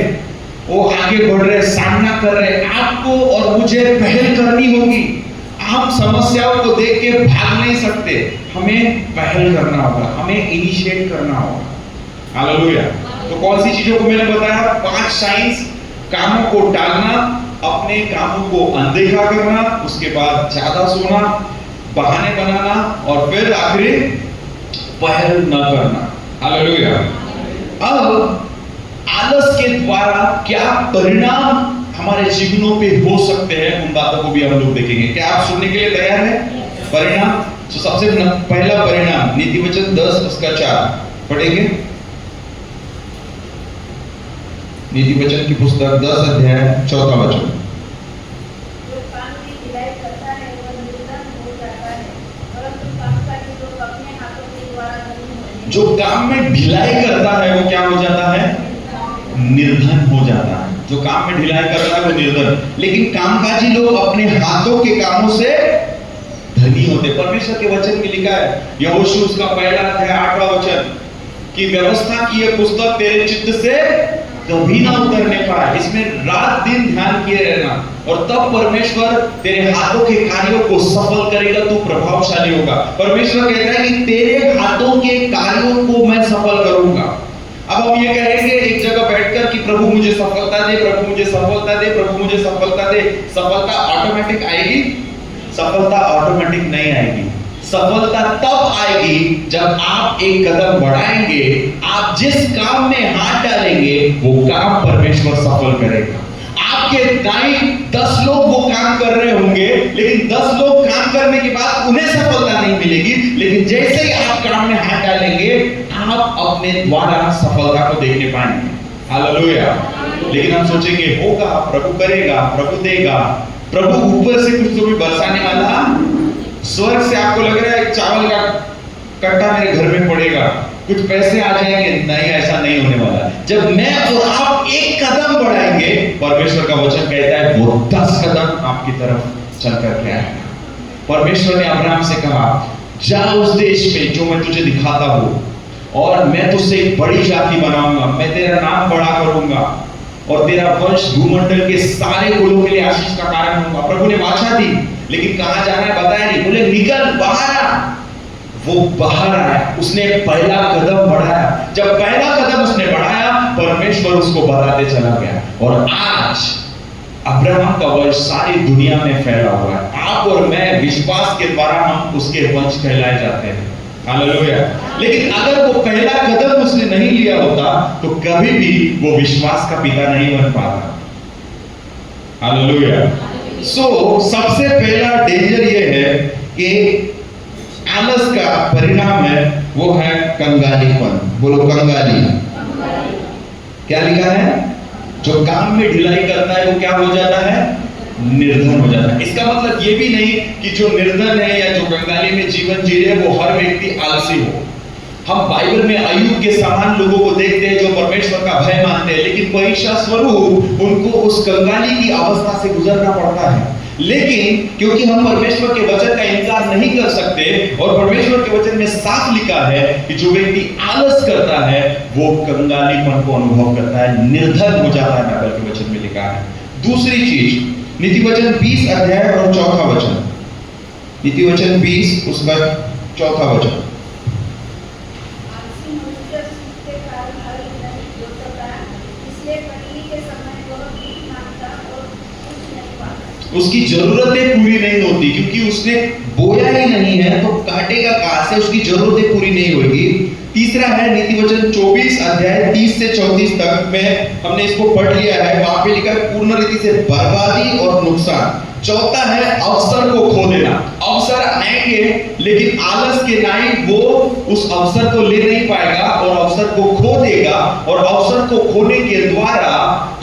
वो आगे बढ़ रहे, सामना कर रहे। आपको और मुझे पहल करनी होगी। हम समस्याओं को देख के भाग नहीं सकते, हमें पहल करना होगा, हमें इनिशिएट करना होगा। हालेलुया। तो कौन सी चीजों को मैंने बताया? 5 साइंस। कामों को टालना, अपने कामों को अनदेखा करना, उसके बाद ज्यादा सोना, बहाने बनाना, और फिर आखिरी पहल न करना। हालेलुया। अब आलस के द्वारा क्या परिणाम हमारे जीवनों पे हो सकते हैं, उन बातों को भी हम लोग देखेंगे। क्या आप सुनने के लिए तैयार हैं? परिणाम। तो सबसे पहला परिणाम नीति वचन 10 उसका 4 पढ़ेंगे। नीति वचन की पुस्तक 10 अध्याय 4 वचन। जो काम की ढिलाई करता है वह निर्धन हो जाता है, परंतु कामकाजी लोग अपने हाथों के द्वारा धनी होते हैं। जो काम में ढिलाई करता है वो क्या हो जाता है? निर्धन हो जाता है। जो काम में ढिलाई कर रहा है वो निर्धन। लेकिन कामकाजी लोग अपने हाथों के कामों से धनी होते। परमेश्वर के वचन में लिखा है, यहोशू उसका 1 अध्याय 8वां वचन, कि व्यवस्था की यह पुस्तक तेरे चित्त से कभी ना उतरने पाए, इसमें रात दिन ध्यान किए रहना, और तब परमेश्वर तेरे हाथों के कार्यों को सफल करेगा, तू प्रभावशाली होगा। परमेश्वर कहता है कि तेरे हाथों के कार्यों को मैं सफल करूंगा। अब हम ये कहेंगे एक जगह बैठकर कि प्रभु मुझे सफलता दे, प्रभु मुझे सफलता दे, प्रभु मुझे सफलता दे। सफलता ऑटोमेटिक आएगी? सफलता ऑटोमेटिक नहीं आएगी। सफलता तब आएगी जब आप एक कदम बढ़ाएंगे, आप जिस काम में हाथ डालेंगे वो काम परमेश्वर सफल करेगा। आपके दाईं 10 लोग वो काम कर रहे होंगे, लेकिन 10 लोग काम करने के बाद उन्हें सफलता नहीं मिलेगी, लेकिन जैसे ही आप काम में हाथ डालेंगे आप अपने द्वारा सफलता को देखने पाएंगे। हालेलुया। लेकिन हम सोचेंगे होगा, प्रभु करेगा, प्रभु देगा, प्रभु ऊपर से कुछ तो भी बरसाने वाला, स्वर्ग से आपको लग रहा है चावल का कट्टा मेरे घर में पड़ेगा, कुछ पैसे आ जाएंगे। नहीं, ऐसा नहीं होने वाला। जब मैं और आप एक कदम बढ़ाएंगे, परमेश्वर का वचन कहता है वो 10 कदम आपकी तरफ चल करके आएगा। परमेश्वर ने अब्राहम से कहा, जा उस देश में जो मैं तुझे दिखाता हूं, और मैं तुझसे एक बड़ी जाति बनाऊंगा, मैं तेरा नाम बड़ा करूंगा, और तेरा वंश भूमंडल के सारे कुलों के लिए आशीष का कारण होगा। प्रभु ने वाचा दी, लेकिन कहां जाना है बताया नहीं। बोले निकल बाहर आ। वो बाहर आया, उसने पहला कदम बढ़ाया। जब पहला कदम उसने बढ़ाया, परमेश्वर उसको बताते चला गया, और आज अब्राहम का वंश सारी दुनिया में फैला हुआ है। आप और मैं विश्वास के द्वारा हम उसके वंश कहलाए जाते हैं। हालेलुया। लेकिन अगर वो पहला कदम उसने नहीं लिया होता तो कभी भी वो विश्वास का पिता नहीं बन पाता। हालेलुया। सबसे पहला डेंजर ये है कि आलस का परिणाम है वो है कंगालीपन। बोलो कंगाली। क्या लिखा है? जो काम में ढिलाई करता है वो क्या हो जाता है? निर्धन हो जाता है। इसका मतलब ये भी नहीं कि जो निर्धन है या जो कंगाली में जीवन जी रहे वो हर व्यक्ति आलसी हो। हम बाइबल में अय्यूब के समान लोगों को देखते हैं जो परमेश्वर का भय मानते हैं, लेकिन परीक्षा स्वरूप उनको उस कंगाली की अवस्था से गुजरना पड़ता है। लेकिन क्योंकि हम परमेश्वर के वचन का इनकार नहीं कर सकते और परमेश्वर के वचन में साफ लिखा है कि जो व्यक्ति आलस करता है वो कंगालीपन को अनुभव करता है, निर्धन हो जाता है। बाइबल के वचन में लिखा है। दूसरी चीज, नीतिवचन 20 अध्याय और 4 वचन। नीतिवचन 20 उसका 4 वचन। आलसी मनुष्य सूख के कारण हल नहीं जोतता, इसलिए कटनी के समय वह बीज नापता और कुछ नहीं पाता। उसकी जरूरतें पूरी नहीं होती क्योंकि उसने बोया ही नहीं है तो काटेगा कहां से? उसकी जरूरतें पूरी नहीं होगी। तीसरा है नीतिवचन 24 अध्याय 30 से 34 तक में हमने इसको पढ़ लिया है। वहां पे लिखा है पूर्ण रीति से बर्बादी और नुकसान। चौथा है अवसर को खो देना। अवसर आएंगे लेकिन आलस के नाई वो उस अवसर को ले नहीं पाएगा और अवसर को खो देगा और अवसर को खोने के द्वारा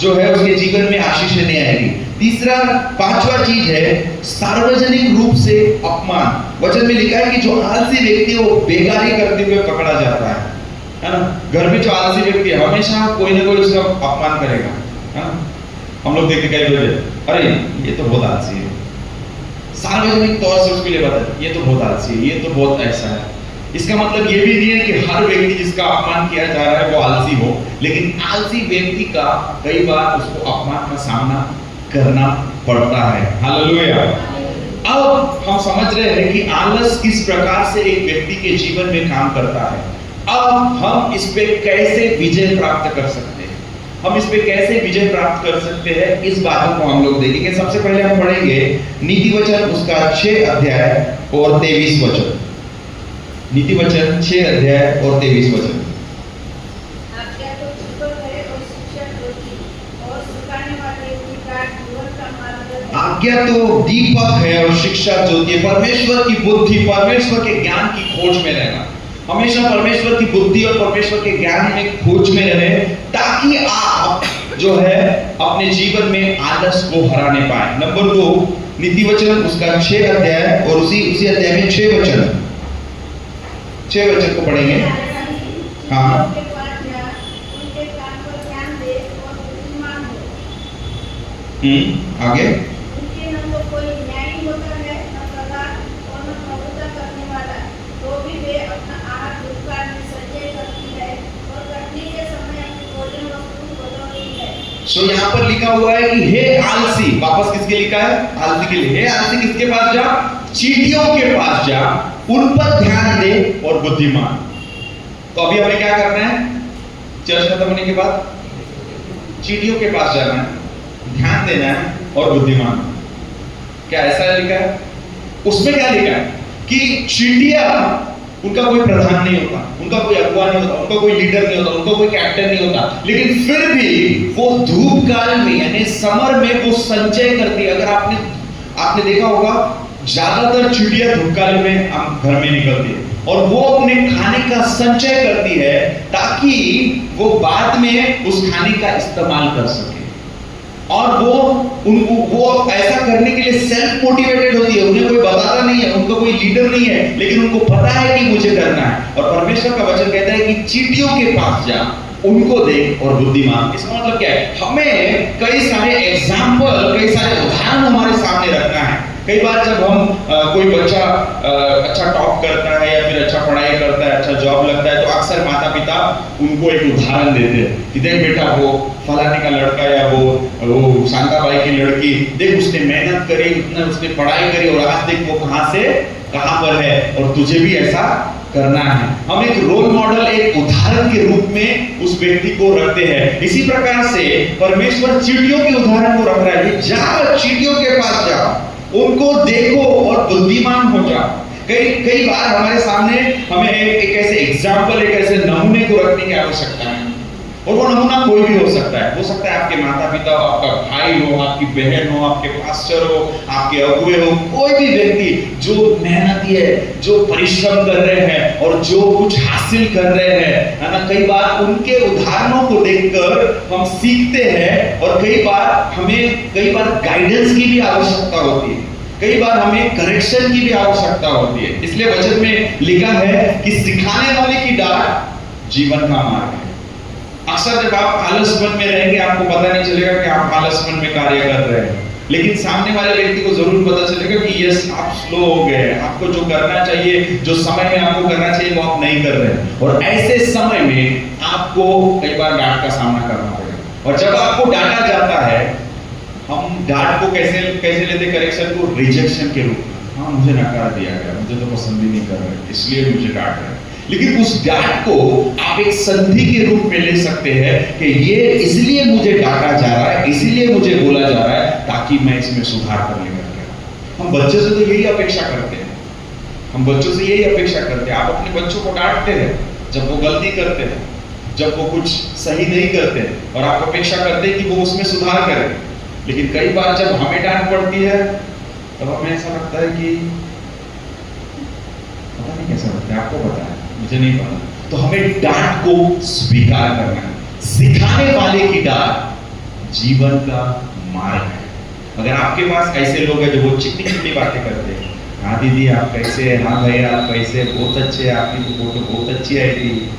जो है उसके जीवन में आशीष नहीं आएगी। तीसरा, 5वां चीज है सार्वजनिक रूप से अपमान। वचन में लिखा है कि जो आलसी व्यक्ति वो बेगारी करते हुए पकड़ा जाता है ना। घर में जो आलसी व्यक्ति है हमेशा कोई ना कोई उसका अपमान करेगा, है ना। हम लोग देखते कई लोग, अरे ये तो बहुत आलसी है, सार्वजनिक तौर से उसके लिए बता ये तो बहुत आलसी है, ये तो बहुत ऐसा है। इसका मतलब ये भी नहीं है कि हर व्यक्ति जिसका अपमान किया जा रहा है वो आलसी हो, लेकिन आलसी व्यक्ति का कई बार उसको अपमान का सामना करना पड़ता है। हालेलुया। अब हम समझ रहे हैं कि आलस किस प्रकार से एक व्यक्ति के जीवन में काम करता है। अब हम इस पे कैसे विजय प्राप्त कर सकते हैं, हम इस पे कैसे विजय प्राप्त कर सकते हैं, इस बातों को हम लोग देखेंगे। सबसे पहले हम पढ़ेंगे नीतिवचन उसका 6 अध्याय और 23 वचन। नीतिवचन 6 अध्याय और 23 वचन। आज्ञा तो छुपल है और शिक्षा ज्योति और सिखाने वाले की काट जीवन का मार्ग। आज्ञा तो दीपक है और शिक्षा ज्योति है। परमेश्वर की बुद्धि, परमेश्वर के ज्ञान की खोज में रहना। हमेशा परमेश्वर की बुद्धि और परमेश्वर के ज्ञान में खोज में रहे ताकि आप जो है अपने जीवन में आलस को हराने पाए। नंबर 2, नीतिवचन उसका 6 अध्याय और उसी अध्याय में 6 वचन को पढ़ेंगे। हाँ, उनके कान पर ध्यान दे और बुद्धिमान हो। आगे। उनके न तो कोई न्यायी होता है, न प्रधान और न प्रभुता करने वाला, तो भी वे अपना आहार भूतकाल में संचय करती है और कटनी के समय अपनी भोजन वस्तु बदलती है। यहाँ पर लिखा हुआ है कि हे आलसी, वापस किसके लिखा है? आलसी के लिए। हे आलसी किसके पास जा? चींटियों के पास जा, उन पर ध्यान दे और बुद्धिमान। तो अभी हमें क्या करना है? चर्च खत्म होने के बाद चींटियों के पास जाना है, ध्यान देना है और बुद्धिमान। क्या ऐसा लिखा है? उसमें क्या लिखा है कि चींटियां, उनका कोई प्रधान नहीं होता, उनका कोई अगुवा नहीं होता, उनका कोई लीडर नहीं होता, उनका कोई कैप्टन नहीं होता, लेकिन फिर भी वो धूप काल में यानी समर में वो संचय करती है। अगर आपने देखा होगा ज्यादातर चिड़िया धूप काल में घर में निकलती है और वो अपने खाने का संचय करती है ताकि वो बाद में उस खाने का इस्तेमाल कर सके। और वो ऐसा करने के लिए सेल्फ मोटिवेटेड होती है, उन्हें कोई बताता नहीं है, उनका कोई लीडर नहीं है, लेकिन उनको पता है कि मुझे करना है। और परमेश्वर का वचन कहता है कि चींटियों के पास जा, उनको देख और बुद्धिमान। इसका मतलब क्या है? हमें कई सारे एग्जाम्पल, कई सारे उदाहरण हमारे सामने रखना है। कई बार जब हम कोई बच्चा अच्छा टॉप करता है या फिर अच्छा पढ़ाई करता है, अच्छा जॉब लगता है, तो अक्सर माता पिता उनको एक उदाहरण देते हैं कि देख बेटा वो फलाने का लड़का या वो शांताबाई की लड़की, देख उसने मेहनत करी, इतना उसने पढ़ाई करी और आज देख वो कहां से कहां पर है और तुझे भी ऐसा करना है। हम एक रोल मॉडल, एक उदाहरण के रूप में उस व्यक्ति को रखते हैं। इसी प्रकार से परमेश्वर चींटियों के उदाहरण को रख रहा है। जाओ चींटियों के पास जाओ, उनको देखो और बुद्धिमान हो जाओ। कई कई बार हमारे सामने हमें एक ऐसे एग्जाम्पल, एक ऐसे नमूने को रखने की आवश्यकता है, और वो नमूना कोई भी हो सकता है। हो सकता है आपके माता पिता हो, आपका भाई हो, आपकी बहन हो, आपके पास्टर हो, आपके अगुए हो, कोई भी व्यक्ति जो मेहनती है, जो परिश्रम कर रहे हैं और जो कुछ हासिल कर रहे हैं, है ना। कई बार उनके उदाहरणों को देखकर हम सीखते हैं, और कई बार गाइडेंस की भी आवश्यकता होती है, कई बार हमें करेक्शन की भी आवश्यकता होती है। इसलिए वचन में लिखा है कि सिखाने वाले की डांट जीवन का मार्ग है। अक्सर जब आप आलसपन में रहेंगे, आपको पता नहीं चलेगा कि आप आलसपन में कार्य कर रहे हैं, लेकिन सामने वाले व्यक्ति को जरूर पता चलेगा कि यस, आप स्लो हो गए, आपको जो करना चाहिए, जो समय में आपको करना चाहिए, वो आप नहीं कर रहे हैं। और ऐसे समय में आपको कई बार डांट का सामना करना पड़ेगा। और जब आपको डांटा जाता है, हम डांट को कैसे लेते, करेक्शन को रिजेक्शन के रूप में। हाँ, मुझे नकार दिया गया, मुझे तो पसंद ही नहीं कर रहे, इसलिए मुझे डांट रहे। लेकिन उस डांट को आप एक संधि के रूप में ले सकते हैं कि ये इसलिए मुझे डांटा जा रहा है, इसलिए मुझे बोला जा रहा है, ताकि मैं इसमें सुधार करने लगा। हम बच्चों से तो यही अपेक्षा करते हैं, हम बच्चों से यही अपेक्षा करते हैं। आप अपने बच्चों को डांटते हैं जब वो गलती करते हैं, जब वो कुछ सही नहीं करते हैं, और आप अपेक्षा करते हैं कि वो उसमें सुधार करें। लेकिन कई बार जब हमें डांट पड़ती है, तब हमें ऐसा लगता है कि पता नहीं कैसा लगता है, आपको पता है, मुझे नहीं पता। तो हमें डांट को स्वीकार करना है। सिखाने वाले की डांट जीवन का मार्ग है। अगर आपके पास ऐसे लोग हैं जो वो चिकनी चिकनी बातें करते हैं, हाँ दीदी आप कैसे हैं, हाँ भैया आप कैसे हैं, बहुत अच्छे, आपकी तो फोटो बहुत अच्छी आई थी,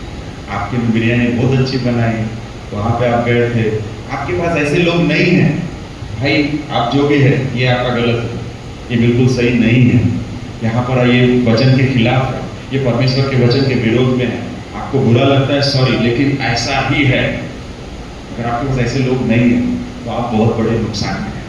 आपकी बिरयानी बहुत अच्छी बनाई, वहाँ पे आप गए थे। आपके पास ऐसे लोग नहीं हैं, भाई आप जो भी है ये आपका गलत है, ये बिल्कुल सही नहीं है, यहाँ पर ये वचन के खिलाफ है, ये परमेश्वर के वचन के विरोध में है, आपको बुरा लगता है, सॉरी, लेकिन ऐसा ही है। अगर आपके पास ऐसे लोग नहीं है तो आप बहुत बड़े नुकसान में हैं।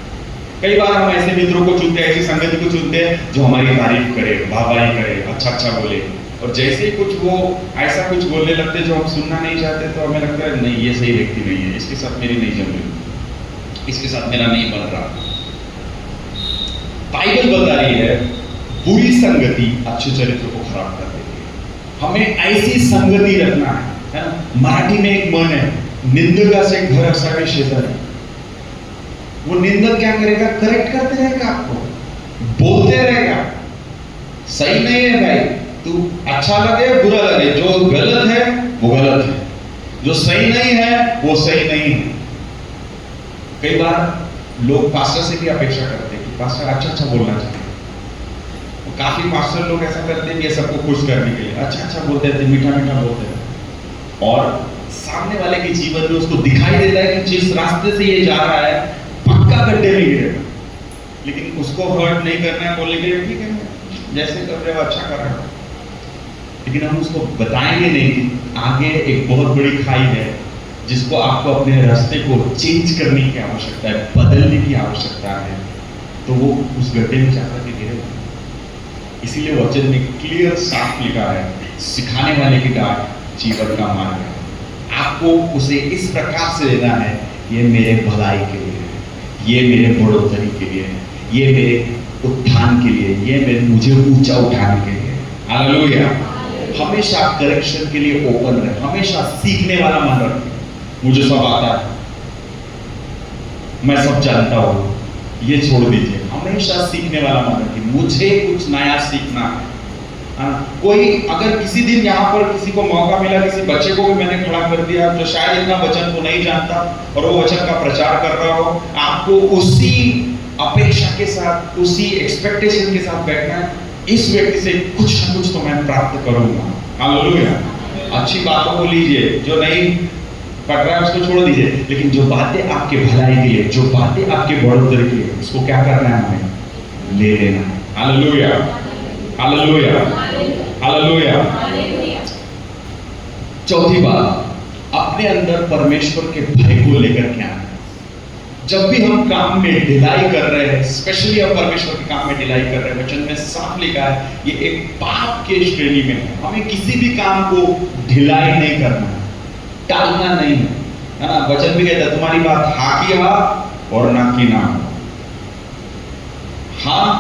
कई बार हम ऐसे मित्रों को चुनते हैं, ऐसी संगति को चुनते हैं जो हमारी तारीफ करे, वाहवाही करे, अच्छा बोले, और जैसे ही कुछ वो ऐसा कुछ बोलने लगते जो हम सुनना नहीं चाहते, तो हमें लगता है नहीं, ये सही व्यक्ति नहीं है, इसके साथ मेरी नहीं जम रही, इसके साथ मेरा नहीं बन रहा। बाइबल बता रही है बुरी संगति अच्छे चरित्र को खराब कर देती है। हमें ऐसी संगति रखना है ना। मराठी में एक मन है, निंदका से घर असावे शेजारी। वो निंदक क्या करेगा, करेक्ट करते रहेगा, आपको बोलते रहेगा, सही नहीं है भाई, तू अच्छा लगे बुरा लगे, जो गलत है वो गलत है, जो सही नहीं है वो सही नहीं है। कई बार लोग पास्टर से भी अपेक्षा करते हैं कि पास्टर अच्छा बोलना चाहिए। काफी पास्टर लोग ऐसा करते हैं कि सबको खुश करने के लिए अच्छा बोलते हैं, मीठा बोलते हैं, और सामने वाले के जीवन में उसको दिखाई देता है कि जिस रास्ते से ये जा रहा है पक्का गड्ढे में गिरेगा, लेकिन उसको हर्ट नहीं करना है, बोलने के लिए ठीक है जैसे कर रहे हो अच्छा कर रहे हो, लेकिन हम उसको बताएंगे नहीं कि आगे एक बहुत बड़ी खाई है जिसको आपको अपने रास्ते को चेंज करने की आवश्यकता है, बदलने की आवश्यकता है, तो वो उस गड्ढे में जाकर के गिरेगा। इसीलिए वचन में क्लियर साफ लिखा है, सिखाने वाले की डांट जीवन का मार्ग है। आपको उसे इस प्रकार से लेना है, ये मेरे भलाई के लिए है, ये मेरे बढ़ोतरी के लिए है, ये मेरे उत्थान के लिए, ये मेरे मुझे ऊंचा उठाने के लिए। हालेलुया। हमेशा करेक्शन के लिए ओपन रहे, हमेशा सीखने वाला मन रखें। मुझे सब आता है, मैं सब जानता हूं, ये छोड़ दीजिए। हमेशा सीखने वाला मन रखें, मुझे कुछ नया सीखना है। कोई अगर किसी दिन यहाँ पर किसी को मौका मिला, किसी बच्चे को भी मैंने खड़ा कर दिया जो शायद इतना वचन को नहीं जानता और वो वचन का प्रचार कर रहा हो, आपको उसी अपेक्षा के साथ, उसी एक्सपेक्टेशन के साथ बैठना है, इस व्यक्ति से कुछ ना कुछ तो मैं प्राप्त करूंगा। हालेलुया। अच्छी बातों को लीजिए, जो नहीं पढ़ रहा है उसको छोड़ दीजिए, लेकिन जो बातें आपके भलाई के लिए, जो बातें आपके बढ़ोतरी के लिए, उसको क्या करना है, हमें ले लेना है। Hallelujah, hallelujah, hallelujah. चौथी बात, अपने अंदर परमेश्वर के भय को लेकर के आना। जब भी हम काम में ढिलाई कर रहे हैं, स्पेशली हम परमेश्वर के काम में ढिलाई कर रहे हैं, वचन में साफ लिखा है ये एक पाप के श्रेणी में है। हमें किसी भी काम को ढिलाई नहीं करना है, टालना नहीं है ना। वचन भी कहता है तुम्हारी बात हाँ की हाँ और ना की ना हो। हाँ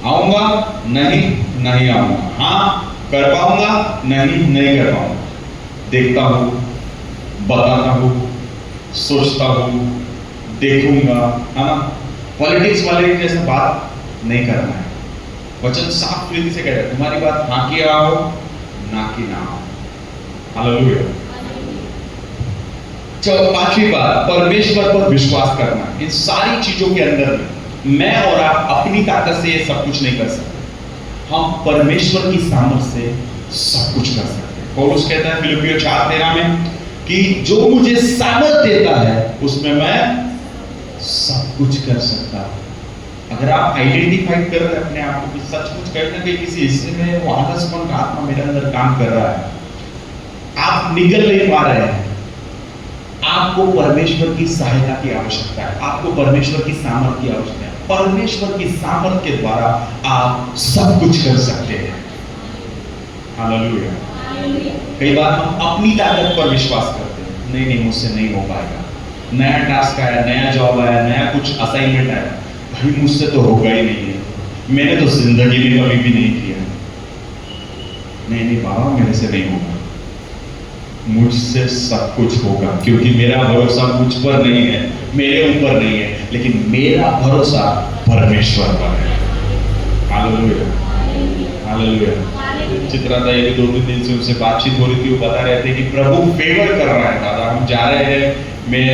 आऊंगा नहीं आऊंगा, हाँ कर पाऊंगा नहीं कर पाऊंगा, देखता हूं, बताता हूं, सोचता हूं, देखूंगा, है ना। पॉलिटिक्स वाले जैसे बात नहीं करना है। वचन साफ रीति से कह रहा है, तुम्हारी बात हाँ की आओ ना की ना हो। हालेलुया। चलो पांचवी बात, परमेश्वर पर विश्वास करना। इन सारी चीजों के अंदर मैं और आप अपनी ताकत से ये सब कुछ नहीं कर सकते, हम परमेश्वर की सामर्थ से सब कुछ कर सकते हैं। पौलुस कहता है फिलिपियों 4:13 में कि जो मुझे सामर्थ देता है उसमें मैं सब कुछ कर सकता हूं। अगर आप आइडेंटिफाई कर रहे हैं अपने आप को कि सचमुच कहीं ना कहीं किसी हिस्से में वो आलसपन का आत्मा मेरे अंदर काम कर रहा है, आप निकल नहीं पा रहे हैं, आपको परमेश्वर की सहायता की आवश्यकता है, आपको परमेश्वर की सामर्थ की आवश्यकता है। परमेश्वर की सामर्थ के द्वारा आप सब कुछ कर सकते हैं। हालेलुया। कई बार हम अपनी ताकत पर विश्वास करते हैं, नहीं मुझसे नहीं हो पाएगा, नया टास्क आया, नया जॉब आया, नया कुछ असाइनमेंट आया, भाई मुझसे तो होगा ही नहीं है, मैंने तो जिंदगी में कभी भी नहीं किया, नहीं बाबा मेरे से नहीं होगा, मुझसे सब कुछ होगा, क्योंकि मेरा भरोसा मुझ पर नहीं है, मेरे ऊपर नहीं है, लेकिन मेरा भरोसा परमेश्वर पर है। Hallelujah, hallelujah. चित्रा था, ये 2-3 दिन से उनसे बातचीत हो रही थी, वो बता रहे थे कि प्रभु फेवर कर रहा है दादा, हम जा रहे हैं, मैं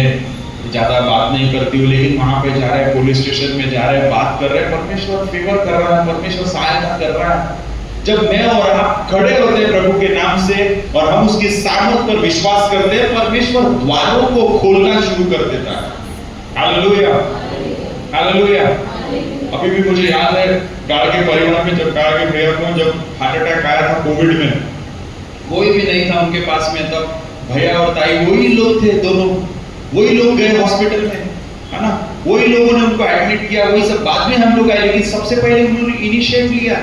ज्यादा बात नहीं करती हूँ, लेकिन वहां पे जा रहे हैं, पुलिस स्टेशन में जा रहे हैं, बात कर रहे हैं, परमेश्वर फेवर कर रहा है, परमेश्वर सहायता कर रहा है। जब मैं और आप खड़े होते हैं प्रभु के नाम से और हम उसकी सामर्थ पर विश्वास करते हैं, परमेश्वर द्वारों को खोलना शुरू कर देता है। Hallelujah, hallelujah. अभी भी मुझे याद है गाड़गे परिवार में, जब गाड़गे भैया को जब हार्ट अटैक आया था कोविड में, कोई भी नहीं था उनके पास में, तब भैया और ताई वही लोग थे, दोनों वही लोग गए हॉस्पिटल में, है ना, वही लोगों ने उनको एडमिट किया, वही सब बाद में हम लोग आए, लेकिन सबसे पहले उन्होंने इनिशिएट लिया।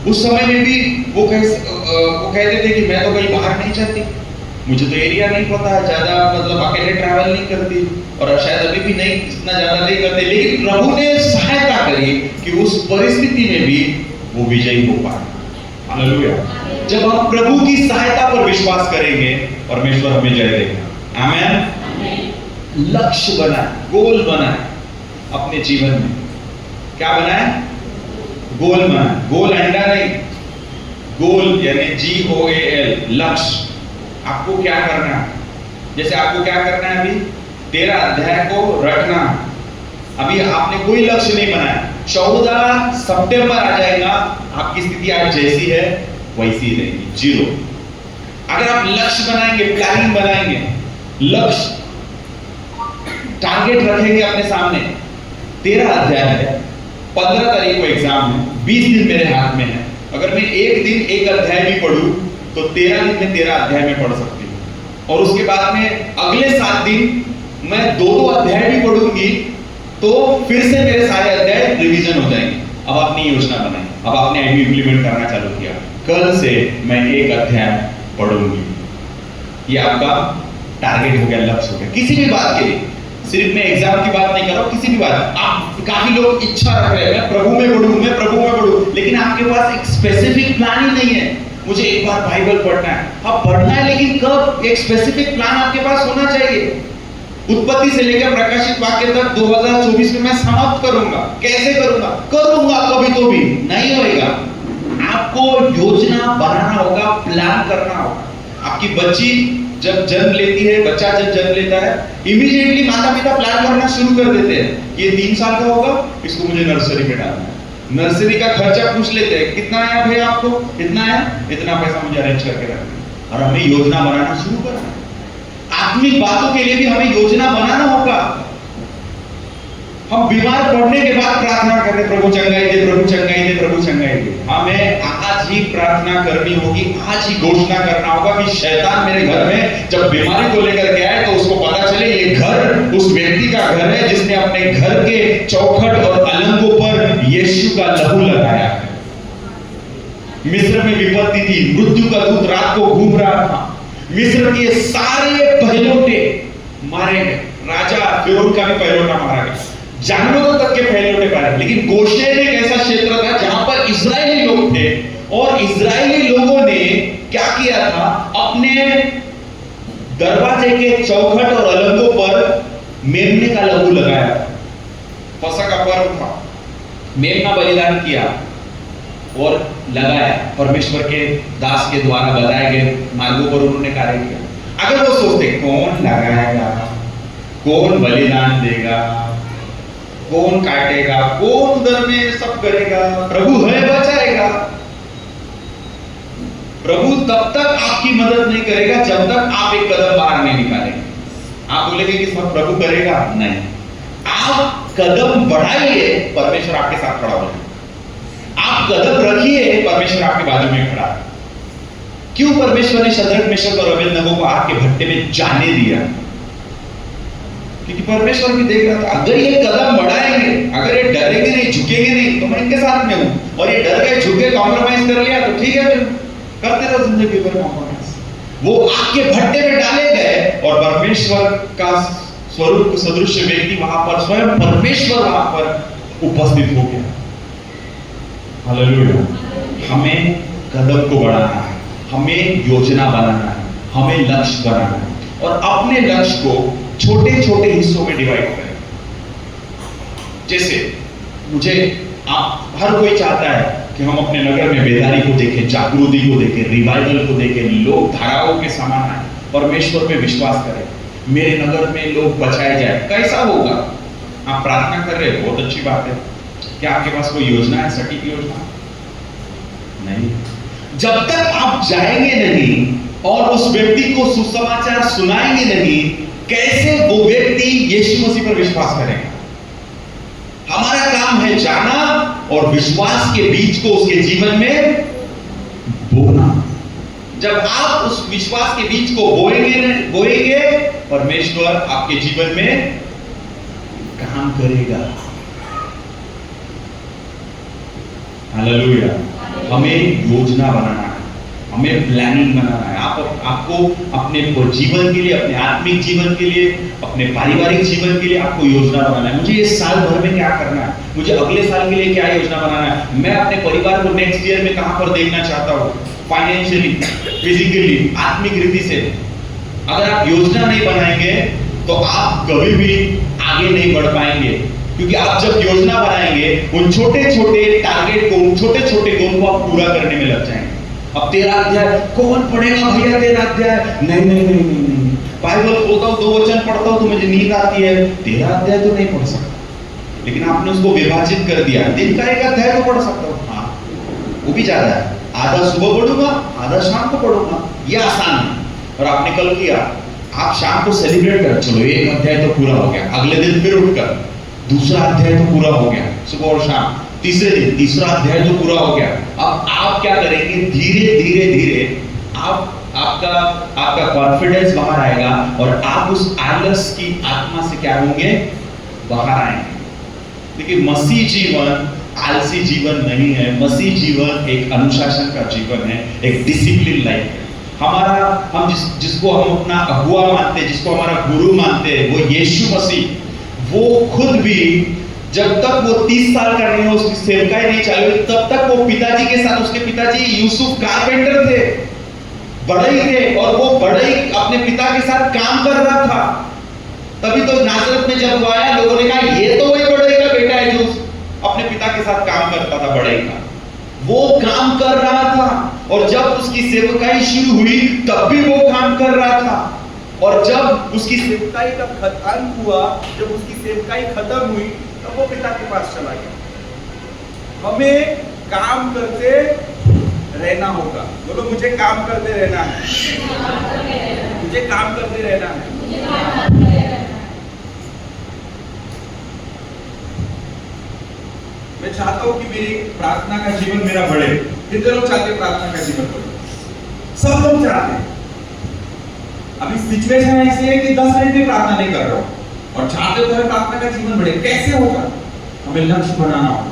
उस समय में भी वो कहते थे कि मैं तो कहीं बाहर नहीं जाती, मुझे तो एरिया नहीं पता है, ज्यादा मतलब अकेले ट्रैवल नहीं करती, और शायद अभी भी नहीं इतना ज्यादा नहीं करते, लेकिन प्रभु ने सहायता करी कि उस परिस्थिति में भी वो विजयी हो पाए। हालेलुया। जब हम प्रभु की सहायता पर विश्वास करेंगे, परमेश्वर हमें जय देगा। आमीन। लक्ष्य बनाए, गोल बनाए अपने जीवन में। क्या बनाए? गोल बनाए। गोल अंडा नहीं, गोल यानी GOAL, लक्ष्य। आपको क्या करना है? जैसे आपको क्या करना है? अभी 13 अध्याय को रटना। अभी आपने कोई लक्ष्य नहीं बनाया, 14 सितंबर आ जाएगा, आपकी स्थिति आज जैसी है वैसी ही रहेगी, 0। अगर आप लक्ष्य बनाएंगे, प्लानिंग बनाएंगे, लक्ष्य टारगेट रखेंगे अपने सामने। 13 अध्याय है, 15 तारीख को एग्जाम है, 20 दिन मेरे हाथ में है। अगर मैं एक दिन एक अध्याय भी पढ़ूं तो 13 दिन में 13 अध्याय में पढ़ सकती हूँ, और उसके बाद में अगले 7 दिन मैं 2-2 अध्याय भी पढ़ूंगी तो फिर से मेरे सारे अध्याय रिवीजन हो जाएंगे। अब अपनी योजना बनाई, अब आपने इंप्लीमेंट करना चालू किया, कल से मैं एक अध्याय पढ़ूंगी। ये आपका टारगेट हो गया, लक्ष्य हो गया। किसी भी बात के लिए, सिर्फ मैं एग्जाम की बात नहीं कर रहा हूं, किसी भी बात। आप काफी लोग इच्छा रख रहे हैं मैं प्रभु में पढ़ूं, मैं प्रभु में पढ़ूं, लेकिन आपके पास एक स्पेसिफिक प्लान ही नहीं है। मुझे एक बार बाइबल पढ़ना है, अब पढ़ना है, लेकिन कब? एक स्पेसिफिक प्लान आपके पास होना चाहिए। उत्पत्ति से लेकर प्रकाशित वाक्य तक 2024 में मैं समाप्त करूंगा। कैसे करूंगा? करूंगा कभी तो भी नहीं होएगा। आपको योजना बनाना होगा, प्लान करना होगा। आपकी बच्ची जब जन्म लेती है, बच्चा जब जन्म लेता है, इमीडिएटली माता पिता प्लान करना शुरू कर देते हैं। ये 3 साल का होगा, इसको मुझे नर्सरी में डालना है। नर्सरी का खर्चा पूछ लेते हैं, कितना आया भैया आपको? कितना है? इतना पैसा मुझे अरेंज करके रखना। और हमें योजना बनाना शुरू करना है। आत्मिक बातों के लिए भी हमें योजना बनाना होगा। हम बीमार पड़ने के बाद प्रार्थना कर रहे, प्रभु चंगाई दे, प्रभु चंगाई दे, प्रभु चंगाई दे। हमें आज ही प्रार्थना करनी होगी, आज ही घोषणा करना होगा कि शैतान मेरे घर में जब बीमारी को लेकर के आए तो उसको पता चले ये घर उस व्यक्ति का घर है जिसने अपने घर के चौखट और अलंगों पर यीशु का लहू लगाया है। मिस्र में विपत्ति थी, मृत्यु का दूत रात को घूम रहा था, मिस्र के सारे पहलौठे मारे गए, राजा फिरौन का भी पहलौठा मारा गया, जानवरों तक के फैले उठे पाए, लेकिन गोशेन एक ऐसा क्षेत्र था जहां पर इजरायली लोग थे, और इजरायली लोगों ने क्या किया था, अपने दरवाजे के चौखट और अलंगों पर मेमने का लहू लगाया था। फसह का पर्व था, मेमना बलिदान किया और लगाया, परमेश्वर के दास के द्वारा बताए गए मार्गों पर उन्होंने कार्य किया। अगर वो सोचते कौन लगाएगा, कौन बलिदान देगा, कौन काटेगा, कौन उधर में सब करेगा, प्रभु है बचाएगा। प्रभु तब तक आपकी मदद नहीं करेगा जब तक आप एक कदम बाहर नहीं निकालेंगे। आप बोलेंगे कि सब प्रभु करेगा, नहीं, आप कदम बढ़ाइए, परमेश्वर आपके साथ खड़ा होगा। आप कदम रखिए, परमेश्वर आपके बाजू में खड़ा है। क्यों परमेश्वर ने शद्रक मेशक और अबेदनगो को आग के भट्टे में जाने दिया? क्योंकि परमेश्वर भी देख रहा था, अगर ये कदम बढ़ाएंगे, अगर ये डरेंगे नहीं, झुकेंगे नहीं, तो मैं इनके साथ में हूं। और ये डर गए, झुके, कॉम्प्रोमाइज कर लिया तो ठीक है, फिर करते रहो जिंदगी भर कॉम्प्रोमाइज। वो आग के भट्टे में डाले गए और परमेश्वर का स्वरूप सदृश व्यक्ति वहां पर, स्वयं परमेश्वर वहां पर उपस्थित हो गया। हालेलुया। हमें कदम को बढ़ाना है, हमें योजना बनाना है, हमें लक्ष्य बनाना है, और अपने लक्ष्य को छोटे छोटे हिस्सों में डिवाइड करें। जैसे मुझे, आप हर कोई चाहता है कि हम अपने नगर में बेदारी को देखें, जागृति को देखें, रिवाइवल को देखें, लोग धाराओं के समान आए, परमेश्वर पे विश्वास करें, मेरे नगर में लोग बचाए जाए। कैसा होगा? आप प्रार्थना कर रहे हो, बहुत अच्छी बात है। क्या आपके पास कोई योजना है, सटीक योजना? नहीं। जब तक आप जाएंगे नहीं और उस व्यक्ति को सुसमाचार सुनाएंगे नहीं, कैसे वो व्यक्ति यीशु मसीह पर विश्वास करेगा? हमारा काम है जाना और विश्वास के बीज को उसके जीवन में बोना। जब आप उस विश्वास के बीज को बोएंगे, परमेश्वर आपके जीवन में काम करेगा। हालेलुया। हमें योजना बनाना है, हमें प्लानिंग बनाना है। आपको अपने जीवन के लिए, अपने आत्मिक जीवन के लिए, अपने पारिवारिक जीवन के लिए आपको योजना बनाना है। मुझे इस साल भर में क्या करना है, मुझे अगले साल के लिए क्या योजना बनाना है, मैं अपने परिवार को नेक्स्ट ईयर में कहां पर देखना चाहता हूं, फाइनेंशियली, फिजिकली, आत्मिक रीति से। अगर आप योजना नहीं बनाएंगे तो आप कभी भी आगे नहीं बढ़ पाएंगे, क्योंकि आप जब योजना बनाएंगे, उन छोटे छोटे टारगेट को, उन छोटे छोटे गोल को आप पूरा करने में लग जाएंगे। अब 13 अध्याय कौन पढ़ेगा भैया? 13 अध्याय नहीं, बाइबल खोलता हूं, 2 वचन पढ़ता हूं तो मुझे नींद आती है। 13 अध्याय तो नहीं पढ़ सकता, लेकिन आपने उसको विभाजित कर दिया, दिन का 1 अध्याय तो पढ़ सकता हूं। हाँ, वो भी ज्यादा है, आधा सुबह पढ़ूंगा, आधा शाम को पढ़ूंगा, ये आसान है। और आपने कल किया, आप शाम को सेलिब्रेट कर, चलो 1 अध्याय तो पूरा हो गया, अगले दिन फिर उठकर दूसरा अध्याय तो पूरा हो गया, सुबह और शाम, तीसरे दिन तीसरा अध्याय तो पूरा हो गया। अब आप क्या करेंगे? धीरे धीरे धीरे आपका कॉन्फिडेंस बाहर आएगा और आप उस आलस की आत्मा से क्या होंगे? बाहर आएंगे। देखिए, मसीह जीवन आलसी जीवन नहीं है। मसीह जीवन एक अनुशासन का जीवन है, एक डिसिप्लिन लाइफ है। हम जिसको हम अपना अगुआ मानते हैं, जिसको हमारा गुरु मानते हैं, वो यीशु मसीह, वो खुद भी जब तक वो 30 साल का नहीं हो, उसकी सेवकाई नहीं चालू, तब तक वो पिताजी के साथ, उसके पिताजी यूसुफ कारपेंटर थे, बढ़ई थे, और वो बढ़ई अपने पिता के साथ काम कर रहा था। तभी तो नासरत में जब वो आया, लोगों ने कहा ये तो वही बढ़ई का बेटा है जो अपने पिता के साथ काम करता था, बढ़ई का। वो काम कर रहा था, और जब उसकी सेवकाई शुरू हुई तब भी वो काम कर रहा था। और जब उसकी सेवकाई का खत्म हुआ, जब उसकी सेवकाई खत्म हुई, तब वो पिता के पास चला गया। हमें काम करते रहना होगा। बोलो, मुझे काम करते रहना है, मुझे काम करते रहना है। मैं चाहता हूं कि मेरी प्रार्थना का जीवन मेरा बढ़े। कितने लोग चाहते हैं प्रार्थना का जीवन बढ़े? सब लोग चाहते हैं। अभी सिचुएशन ऐसी है कि 10 मिनट भी प्रार्थना नहीं कर रहा हूं, और चाहते हो तो प्रार्थना का जीवन बढ़े। कैसे होगा? हमें लक्ष्य बनाना होगा।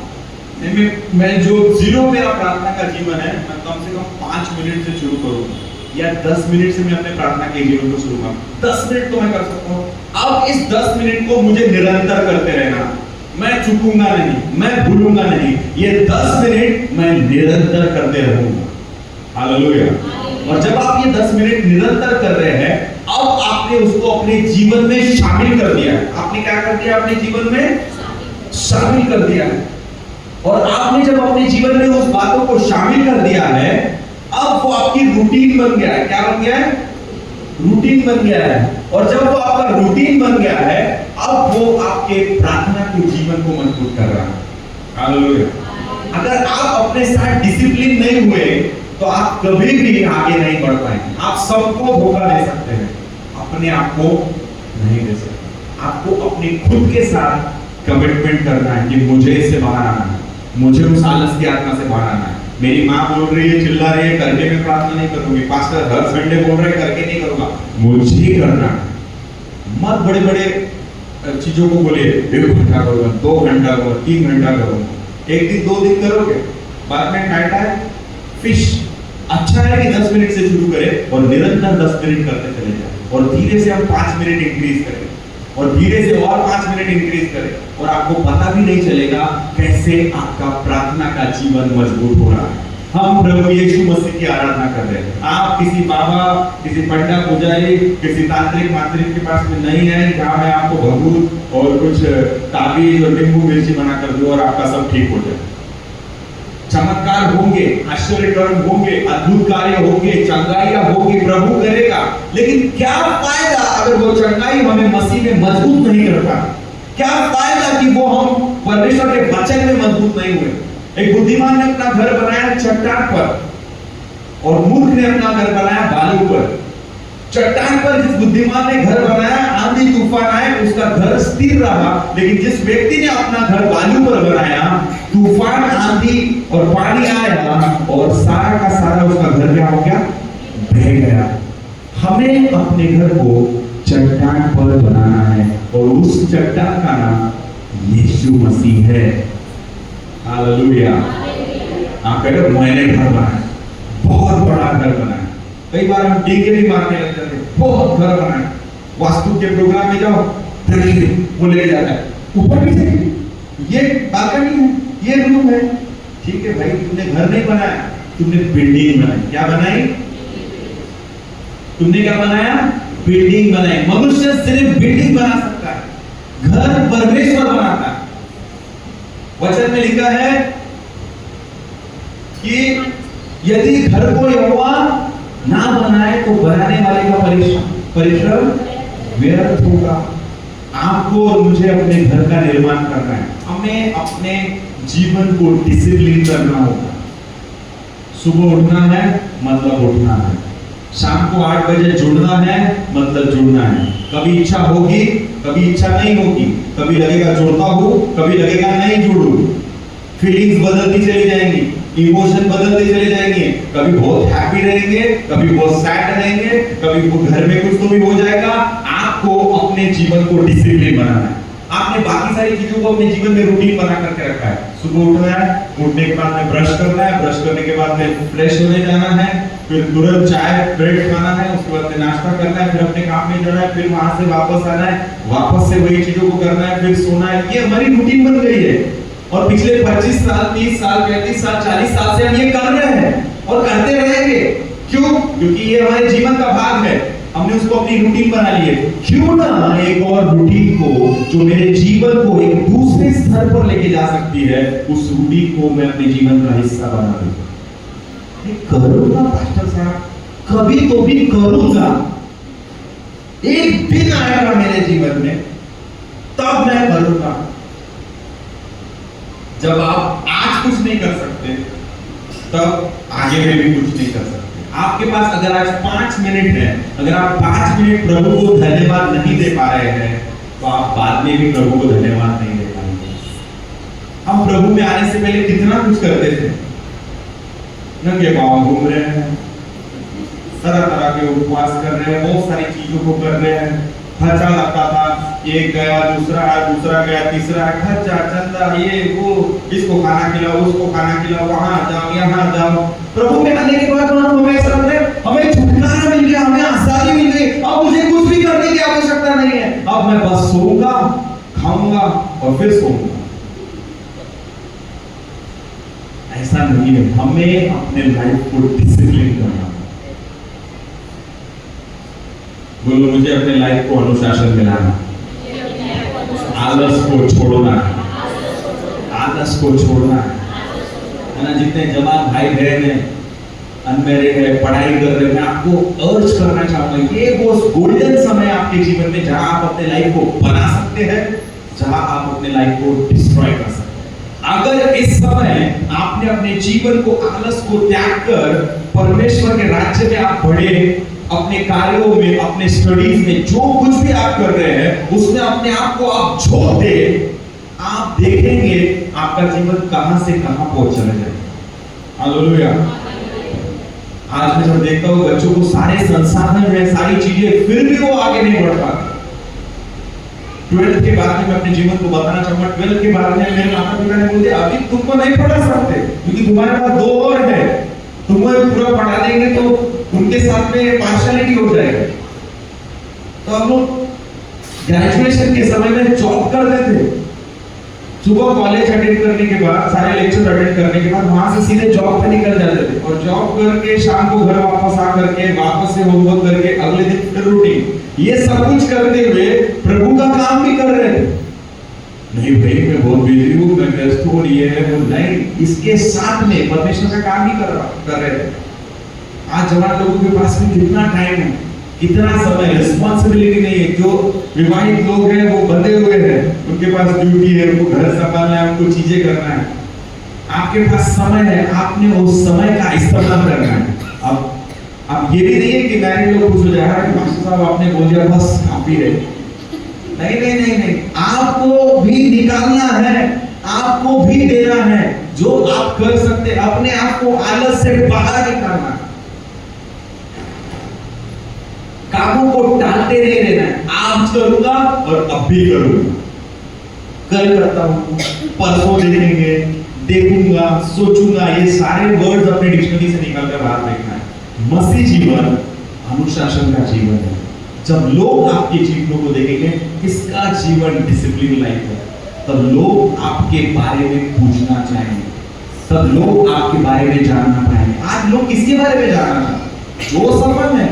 मैं जो 0 मेरा प्रार्थना का जीवन है, मैं कम से कम 5 मिनट से शुरू करूंगा, या 10 मिनट से मैं अपने प्रार्थना के जीवन को शुरू करूंगा। 10 मिनट तो मैं कर सकता हूँ। अब इस 10 मिनट को मुझे निरंतर करते रहना। मैं चूकूंगा नहीं, मैं भूलूंगा नहीं, ये 10 मिनट मैं निरंतर करते रहूंगा। हालेलुया। और जब आप ये 10 मिनट निरंतर कर रहे हैं, अब आपने उसको अपने जीवन में शामिल कर दिया है। आपने क्या कर दिया? अपने जीवन में शामिल कर दिया है। और आपने जब अपने जीवन में उस बातों को शामिल कर दिया है, अब वो आपकी रूटीन बन गया है। क्या बन गया है? रूटीन बन गया है। और जब वो आपका रूटीन बन गया है, अब वो आपके प्रार्थना के जीवन को मजबूत कर रहा है। हालेलुया। अगर आप अपने साथ डिसिप्लिन नहीं हुए तो आप कभी भी आगे नहीं बढ़ पाएंगे। आप सबको धोखा दे सकते हैं, अपने आप को नहीं दे सकते। आपको अपने खुद के साथ कमिटमेंट करना है कि मुझे इससे बाहर आना है, मुझे उस आलस की आत्मा से बाहर आना है। मेरी माँ बोल रही है, चिल्ला रही है, करके मैं प्रार्थना नहीं करूंगी। पास्टर हर संडे बोल रहे हैं, करके नहीं करूंगा, मुझे करना है। मत बड़े बड़े चीजों को बोले 1 घंटा करूंगा, 2 घंटा करूंगा, 3 घंटा करूंगा। एक दिन 2 दिन करोगे, बाद में टाइट है फिश। अच्छा है कि 10 मिनट से शुरू करें और निरंतर 10 मिनट करते चले जाए, और धीरे से हम 5 मिनट इंक्रीज करें, और धीरे से और 5 मिनट इंक्रीज करें, और आपको पता भी नहीं चलेगा कैसे आपका प्रार्थना का जीवन मजबूत हो रहा है। हम प्रभु यीशु मसीह की आराधना कर रहे हैं। आप किसी बाबा, किसी पंडा पुजारी, किसी तांत्रिक मांत्रिक के पास में नहीं है जहां मैं आपको भभूत और कुछ ताबीज और नींबू मिर्ची बना कर दूं और आपका सब ठीक हो जाए। चमत्कार होंगे, आश्चर्य कर्म होंगे, अद्भुत कार्य होंगे, चंगाइयां होंगी, प्रभु करेगा। लेकिन क्या फायदा अगर वो चंगाई हमें मसीह में मजबूत नहीं करता? क्या फायदा कि वो हम परमेश्वर के वचन में मजबूत नहीं हुए? एक बुद्धिमान ने अपना घर बनाया चट्टान पर, और मूर्ख ने अपना घर बनाया बालू पर। चट्टान पर जिस बुद्धिमान ने घर बनाया, आंधी तूफान आए, उसका घर स्थिर रहा। लेकिन जिस व्यक्ति ने अपना घर बालू पर बनाया, तूफान, आंधी और पानी आया और सारा का सारा उसका घर क्या हो गया? बह गया। हमें अपने घर को चट्टान पर बनाना है, और उस चट्टान का नाम यीशु मसीह है। हालेलुया। आप कह रहे हो मैंने घर बनाया, बहुत बड़ा घर बनाया। कई बार हम डीके भी मारने लग जाते हैं, बहुत घर बनाया। वास्तु के प्रोग्राम में जाओ, देखिए वो ले जाता है ऊपर नीचे, ये बालकनी है, ये रूम है। ठीक है भाई, तुमने घर नहीं बनाया, तुमने बिल्डिंग बनाई। क्या बनाई? तुमने क्या बनाया? बिल्डिंग बनाई। मनुष्य सिर्फ बिल्डिंग बना सकता है, घर परमेश्वर बनाता है। वचन में लिखा है कि यदि घर को यहोवा ना बनाए तो बनाने वाले का परिश्रम व्यर्थ होगा। आपको और मुझे अपने घर का निर्माण करना है। हमें अपने जीवन को डिसिप्लिन करना होगा। सुबह उठना है मतलब उठना है, शाम को 8 बजे जुड़ना है मतलब जुड़ना है। कभी इच्छा होगी, कभी इच्छा नहीं होगी, कभी लगेगा जुड़ता हूं, कभी लगेगा नहीं जुड़ू। फीलिंग्स बदलती चली जाएंगी, इमोशन बदलते चले जाएंगे। कभी बहुत हैप्पी रहेंगे, कभी बहुत सैड रहेंगे, कभी घर में कुछ तो भी हो जाएगा। आपको अपने जीवन को डिसिप्लिन बनाना है। आपने बाकी सारी चीजों को अपने जीवन में रूटीन बना करके रखा है। सुबह उठना है, उठने के बाद में ब्रश करना है, ब्रश करने के बाद में फ्रेश होने जाना है, फिर तुरंत चाय ब्रेड खाना है, उसके बाद में नाश्ता करना है, फिर अपने काम में जाना है, फिर वहां से वापस आना है, वापस से वही चीजों को करना है, फिर सोना है। ये हमारी रूटीन बन गई है, और पिछले 25 साल, 30 साल, 35 साल, 40 साल से हम ये कर रहे हैं और करते रहेंगे। क्यों? क्योंकि ये हमारे जीवन का भाग है। हमने उसको अपनी रूटीन बना ली है। क्यों ना एक और रूटीन को जो मेरे जीवन को एक दूसरे स्तर पर लेके जा सकती है, उस रूटीन को मैं अपने जीवन का हिस्सा बना दूं। करूंगा पास्टर साहब, कभी तो भी करूंगा। एक दिन आएगा मेरे जीवन में, तब मैं करूंगा। जब आप आज कुछ नहीं कर सकते, तब आगे में भी कुछ नहीं कर सकते। आपके पास अगर आज 5 मिनट है, अगर आप 5 मिनट प्रभु को धन्यवाद नहीं दे पा रहे हैं, तो आप बाद में भी प्रभु को धन्यवाद नहीं दे पाएंगे। हम प्रभु में आने से पहले कितना कुछ करते थे। नंगे पांव घूम रहे हैं, तरह तरह के उपवास कर रहे हैं, बहुत सारी चीजों को कर रहे हैं। खर्चा लगता था, एक गया, दूसरा गया, तीसरा खर्चा, चंदा, ये वो, इसको खाना खिलाओ, उसको खाना खिलाओ, वहां जाओ, यहाँ जाओ। प्रभु में आने के बाद हमें समझ हमें छुटकारा मिल गया, हमें आजादी मिल गई। अब मुझे कुछ भी करने की आवश्यकता नहीं है। अब मैं बस सोऊंगा, खाऊंगा और फिर सोऊंगा। नहीं है, हमें अपने लाइफ को डिसिप्लिन करना है। बोलो, मुझे अपने लाइफ को अनुशासन में लाना, आलस को छोड़ना है, आलस को छोड़ना है ना। जितने जवान भाई बहन हैं, अनमैरिड है, पढ़ाई कर रहे हैं, मैं आपको अर्ज करना चाहूंगा, ये वो गोल्डन समय आपके जीवन में जहां आप अपने लाइफ को बना सकते हैं, जहां आप अपने लाइफ को डिस्ट्रॉय कर सकते हैं। अगर इस समय आपने अपने जीवन को, आलस को त्याग कर परमेश्वर के राज्य में आप बढ़े, अपने कार्यों में, अपने स्टडीज में, जो कुछ भी आप कर रहे हैं उसमें अपने आप को आप झोंक दे, आप देखेंगे आपका जीवन कहां से कहां पहुंच चला जाएगा। हालेलुया। आज मैं जब देखता हूँ बच्चों को सारे संसाधन है, सारी चीजें, फिर भी वो आगे नहीं बढ़ पाते। 12th के बाद में मैं अपने जीवन को बताना चाहूंगा। 12th के बाद में मेरे माता पिता ने बोल दिया, अभी तुमको नहीं पढ़ा सकते क्योंकि तुम्हारे पास 2 और है, तुम्हें पूरा पढ़ा देंगे तो उनके साथ में पार्शियलिटी हो जाएगा। तो हम लोग ग्रेजुएशन के समय में जॉब करते थे। सुबह कॉलेज अटेंड करने के बाद, सारे लेक्चर अटेंड करने के बाद वहां से सीधे जॉब पे निकल जाते थे और जॉब करके शाम को घर वापस आ करके वापस से होमवर्क करके अगले दिन फिर रूटीन। ये सब कुछ करते हुए प्रभु का काम भी कर रहे थे। नहीं भाई, मैं बहुत बिजी हूँ, मैं व्यस्त हूँ, ये है वो नहीं, इसके साथ में परमेश्वर का काम भी कर रहे थे। आज जवान लोगों के पास में कितना टाइम है, कितना समय, रिस्पांसिबिलिटी नहीं है। जो विवाहित लोग हैं वो बंधे हुए हैं, उनके पास ड्यूटी है, उनको घर संभालना है, उनको चीजें करना है। आपके पास समय है, आपने उस समय का इस्तेमाल करना है। अब ये भी नहीं है कि मैरिड लोग खुश हो जाए कि मास्टर साहब आपने बोल दिया बस काफी है। नहीं नहीं नहीं नहीं, आपको भी निकालना है, आपको भी देना है जो आप कर सकते, अपने आप को आलस से बाहर निकालना है। कामों को टालते नहीं रहना है। आज करूंगा और अब भी करूंगा, कल करता हूं, परसों देखेंगे, देखूंगा, सोचूंगा, ये सारे वर्ड्स अपने डिक्शनरी से निकाल कर बाहर देखना है। मसीह जीवन अनुशासन का जीवन है। जब लोग आपके जीवनों को देखेंगे किसका जीवन डिसिप्लिन लाइफ है, तब लोग आपके बारे में पूछना चाहेंगे, तब लोग आपके बारे में जानना चाहेंगे। आज लोग किसके बारे में जानना चाहते? जो सफल है,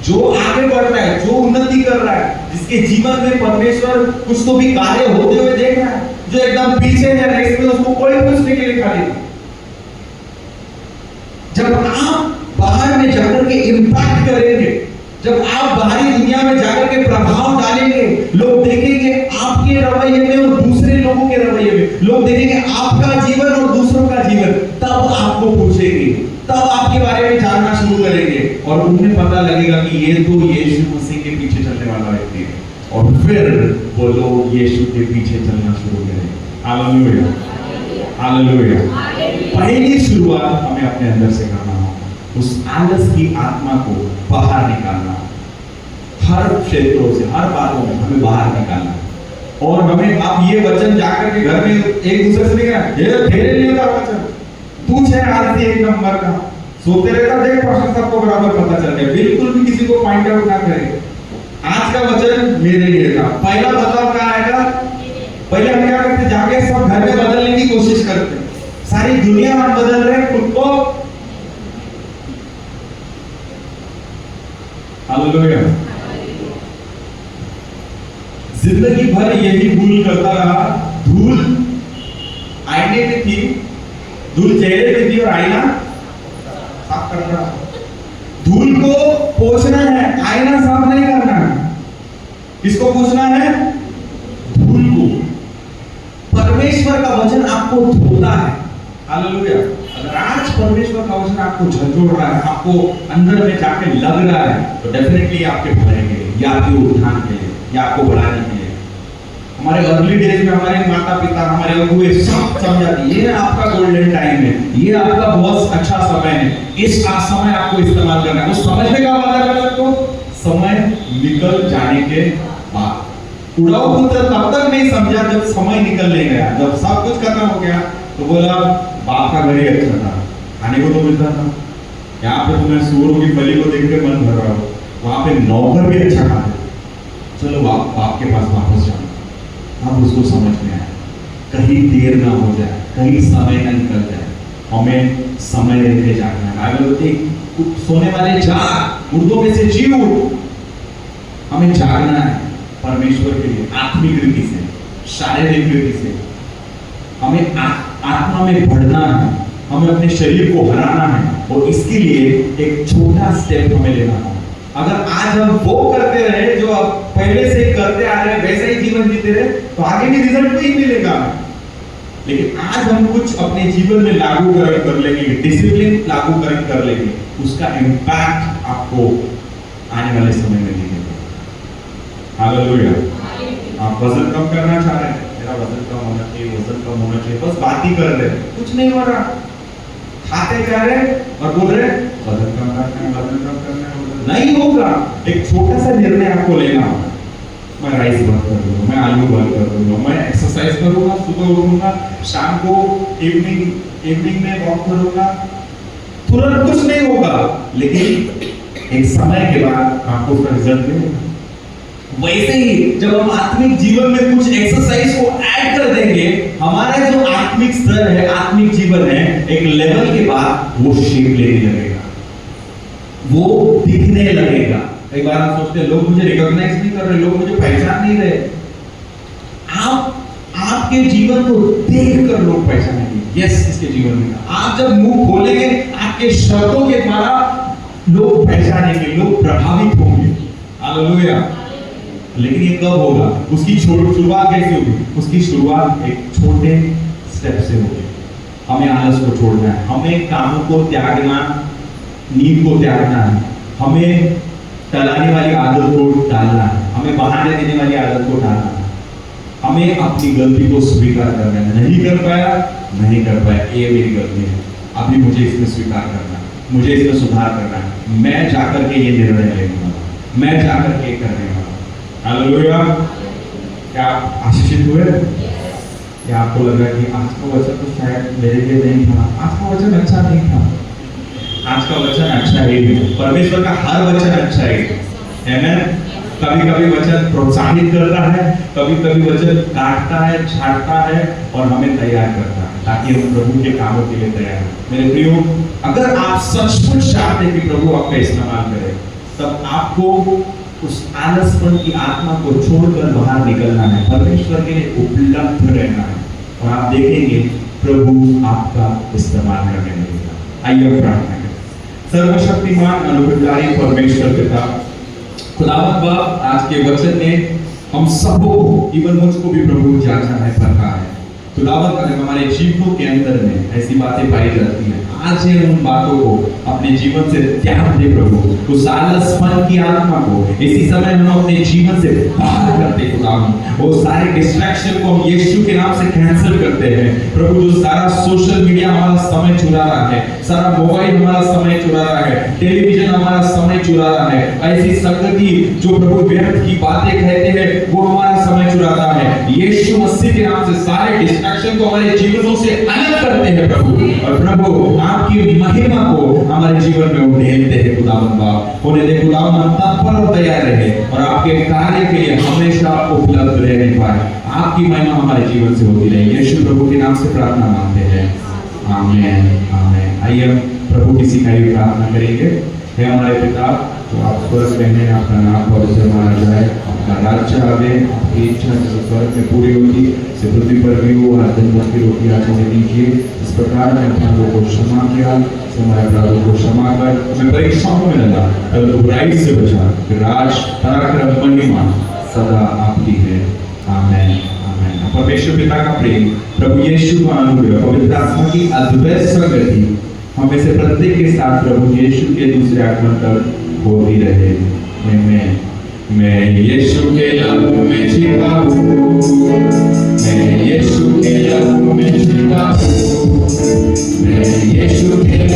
जो आगे बढ़ रहा है, जो उन्नति कर रहा है, जिसके जीवन में परमेश्वर कुछ तो भी कार्य होते हुए देख रहा है। जो एकदम पीछे है रेस में, उसको कोई पूछने के लिए खाली। जब आप बाहर में जाकर के इंपैक्ट करेंगे, जब आप बाहरी दुनिया में जाकर के प्रभाव डालेंगे, लोग देखेंगे आपके रवैये में और दूसरे लोगों के रवैये में, लोग देखेंगे आपका जीवन और दूसरों का जीवन, तब आपको पूछेंगे, तब आपके बारे में जानना शुरू करेंगे और उन्हें पता लगेगा कि ये तो यीशु मसीह के पीछे चलने वाला व्यक्ति है। और फिर वो लोग यीशु के पीछे चलना शुरू करेंगे। Hallelujah, hallelujah. पहली शुरुआत हमें अपने अंदर से करना होगा, उस आलस की आत्मा को बाहर निकालना, हर क्षेत्रों से, हर बातों में हमें बाहर निकालना। और हमें अब ये वचन जाकर के घर में एक दूसरे से निकालना, ये तेरे लिए था वचन, तू है आरती 1 नंबर का, सोते रहता, देख पास्टर साहब को बराबर पता चल गया, बिल्कुल भी किसी को पॉइंट आउट ना करे। आज का वचन मेरे लिए था। पहला बदलाव क्या आएगा? पहले हम क्या करते, जाके सब घर में बदलने की कोशिश करते, सारी दुनिया हम बदल रहे हैं, खुद को। हालेलुया। जिंदगी भर यही भूल करता रहा। धूल आईने में थी, धूल चेहरे पे थी और आईना साफ करना। धूल को पोंछना है, आईना साफ नहीं करना है। किसको पोंछना है? धूल को। परमेश्वर का वचन आपको धोता है। हालेलुया। अगर आज परमेश्वर का वचन आपको झंझोड़ रहा है, आपको अंदर में जाके लग रहा है, तो डेफिनेटली आपके भलाई के लिए, या आपके उत्थान के लिए, या आपको बढ़ाने के लिए। हमारे अर्ली डेज में हमारे माता पिता, हमारे अगुए सब समझाते, ये आपका गोल्डन टाइम है, ये आपका बहुत अच्छा समय है, इस समय आपको इस्तेमाल करना है। वो समझने का वादा कर सकते हो, समय निकल जाने के बाद। उड़ाऊ पुत्र तब तक नहीं समझा जब समय निकल नहीं गया, जब सब कुछ खत्म हो गया तो बोला बाप का घर ही अच्छा था, खाने को तो मिलता था, यहाँ पे तुम्हें सूरों की बलि को देख के मन भर रहा हो, वहां पे नौकर भी अच्छा खाते, चलो बाप के पास वापस जाओ। अब उसको समझ में आया, कहीं देर ना हो जाए, कहीं समय ना निकल जाए, हमें समय रहते जागना है। बाइबल बोलती है सोने वाले जाग, मुर्दों में से जी उठ। हमें जागना है परमेश्वर के लिए, आत्मिक रीति से, शारीरिक रीति से। हमें आत्मा में बढ़ना है, हमें अपने शरीर को हराना है, और इसके लिए एक छोटा स्टेप हमें लेना है। अगर आज हम वो करते रहे जो अब पहले से करते आ रहे हैं, वैसा ही जीवन जीते रहे, तो आगे भी रिजल्ट नहीं मिलेगा। लेकिन आज हम कुछ अपने जीवन में लागू कर लेंगे, डिसिप्लिन लागू कर लेंगे, उसका इम्पैक्ट आपको आने वाले समय में दिखेगा। हालेलुया। आप वजन कम करना चाह रहे हैं, मेरा वजन कम होना चाहिए, वजन कम होना चाहिए, बस बात ही कर रहे हैं, कुछ नहीं हो रहा। खाते जा रहे और बोल रहे वजन कम करना है, वजन कम करना है, नहीं होगा। एक छोटा सा निर्णय आपको लेना होगा। मैं राइस बंद कर दूंगा, मैं आलू बंद कर दूंगा, मैं एक्सरसाइज करूंगा, सुबह उठूंगा, शाम को इवनिंग में वॉक करूंगा। तुरंत कुछ नहीं होगा, लेकिन एक समय के बाद आपको उसका रिजल्ट मिलेगा। वैसे ही जब हम आत्मिक जीवन में कुछ एक्सरसाइज को ऐड कर देंगे, हमारा जो आत्मिक स्तर है, आत्मिक जीवन है, एक लेवल के बाद वो शेप लेने लगेगा, वो दिखने लगेगा। कई बार आप सोचते हैं लोग मुझे रिकॉग्नाइज नहीं कर रहे, लोग मुझे पहचान नहीं रहे। आपके जीवन को देखकर लोग पहचानेंगे, यस इसके जीवन में। आप जब मुंह खोलेंगे, आपके शब्दों के द्वारा लोग पहचानेंगे, लोग प्रभावित होंगे। हालेलुया। लेकिन ये कब होगा? उसकी शुरुआत कैसे होगी? उसकी शुरुआत एक छोटे स्टेप से होगी। हमें आलस को छोड़ना है, हमें कामों को त्यागना, नींद को त्यागना है, हमें टलाने वाली आदत को डालना है, हमें बहाने देने वाली आदत को डालना है, हमें अपनी गलती को स्वीकार करना है। नहीं कर पाया, ये मेरी गलती है, अभी मुझे इसमें स्वीकार करना है, मुझे इसमें सुधार करना है, मैं जाकर के ये निर्णय लेने वाला, मैं जाकर के करने वाला। हालेलुया। क्या आप आशीषित हुए? क्या आपको लगा कि आज का वचन तो शायद मेरे लिए नहीं था, आज का वचन अच्छा नहीं था? आज का वचन अच्छा है, परमेश्वर का हर वचन अच्छा है। आमेन। कभी-कभी वचन प्रोत्साहित करता है, कभी-कभी वचन काटता है, छांटता है और हमें तैयार करता है ताकि हम प्रभु के कामों के लिए तैयार हो। मेरे प्रियो, अगर आप सचमुच चाहते हैं कि प्रभु आपका इस्तेमाल करे, तब आपको उस आलसपन की आत्मा को छोड़कर बाहर निकलना है, परमेश्वर के लिए उपलब्ध रहना है, और आप देखेंगे प्रभु आपका इस्तेमाल करने लगेगा। आइए प्रार्थना करें। सर्वशक्तिमान अनुग्रहकारी परमेश्वर पिता, खुदावंद बाप, आज के वचन ने हम सबको, इवन मुझको भी प्रभु जांचा है, परखा है। खुदावंद, अगर हमारे जीवनों के अंदर में ऐसी बातें पाई जाती हैं, आज ही उन बातों को अपने जीवन से त्याग दे प्रभु, उस आलसपन की आत्मा को इसी समय हम अपने जीवन से बाहर करते खुदावंद। वो सारे डिस्ट्रैक्शन को हम यीशु के नाम से कैंसिल करते हैं प्रभु। जो सारा सोशल मीडिया हमारा समय चुरा रहा है, सारा मोबाइल हमारा समय चुरा रहा है, टेलीविजन हमारा समय चुरा रहा है, ऐसी संगति जो प्रभु व्यर्थ की बातें कहते हैं वो हमारा समय चुराता है, यीशु मसीह के नाम से सारे डिस्ट्रैक्शन को हमारे जीवनों से अलग करते हैं प्रभु। और प्रभु आपकी महिमा को हमारे जीवन में उड़ेलते हैं खुदावंद बाप। उन्हें दे खुदावंद, तत्पर और तैयार रहे और आपके कार्य के लिए हमेशा उपलब्ध रहने पाए। आपकी महिमा हमारे जीवन से होती रहे, यीशु प्रभु के नाम से प्रार्थना मांगते हैं, आमीन आमीन। आइए हम प्रभु की सिखाई हुई प्रार्थना करेंगे। हे हमारे पिता, तो आप स्वर्ग में हैं, आपका नाम पवित्र माना जाए, आपका राज्य आवे, आपकी इच्छा जो स्वर्ग में पूरी होती से पृथ्वी पर भी हो। आज दिन भर की रोटी आज हमें दीजिए, इस प्रकार में अपराधों को क्षमा किया, हमारे अपराधों को क्षमा कर, हमें परीक्षाओं में न ला, परंतु बुराई से बचा। राज, पराक्रम, महिमा सदा आपकी है, आमीन आमीन। परमेश्वर पिता का प्रेम, प्रभु यीशु का अनुग्रह, पवित्र आत्मा की अद्भुत संगति हमें से प्रत्येक के साथ प्रभु यीशु के दूसरे आगमन तक होती रहे। मैं यीशु के लहू में छिपा हूँ, मैं यीशु के लहू में छिपा हूँ, मैं यीशु के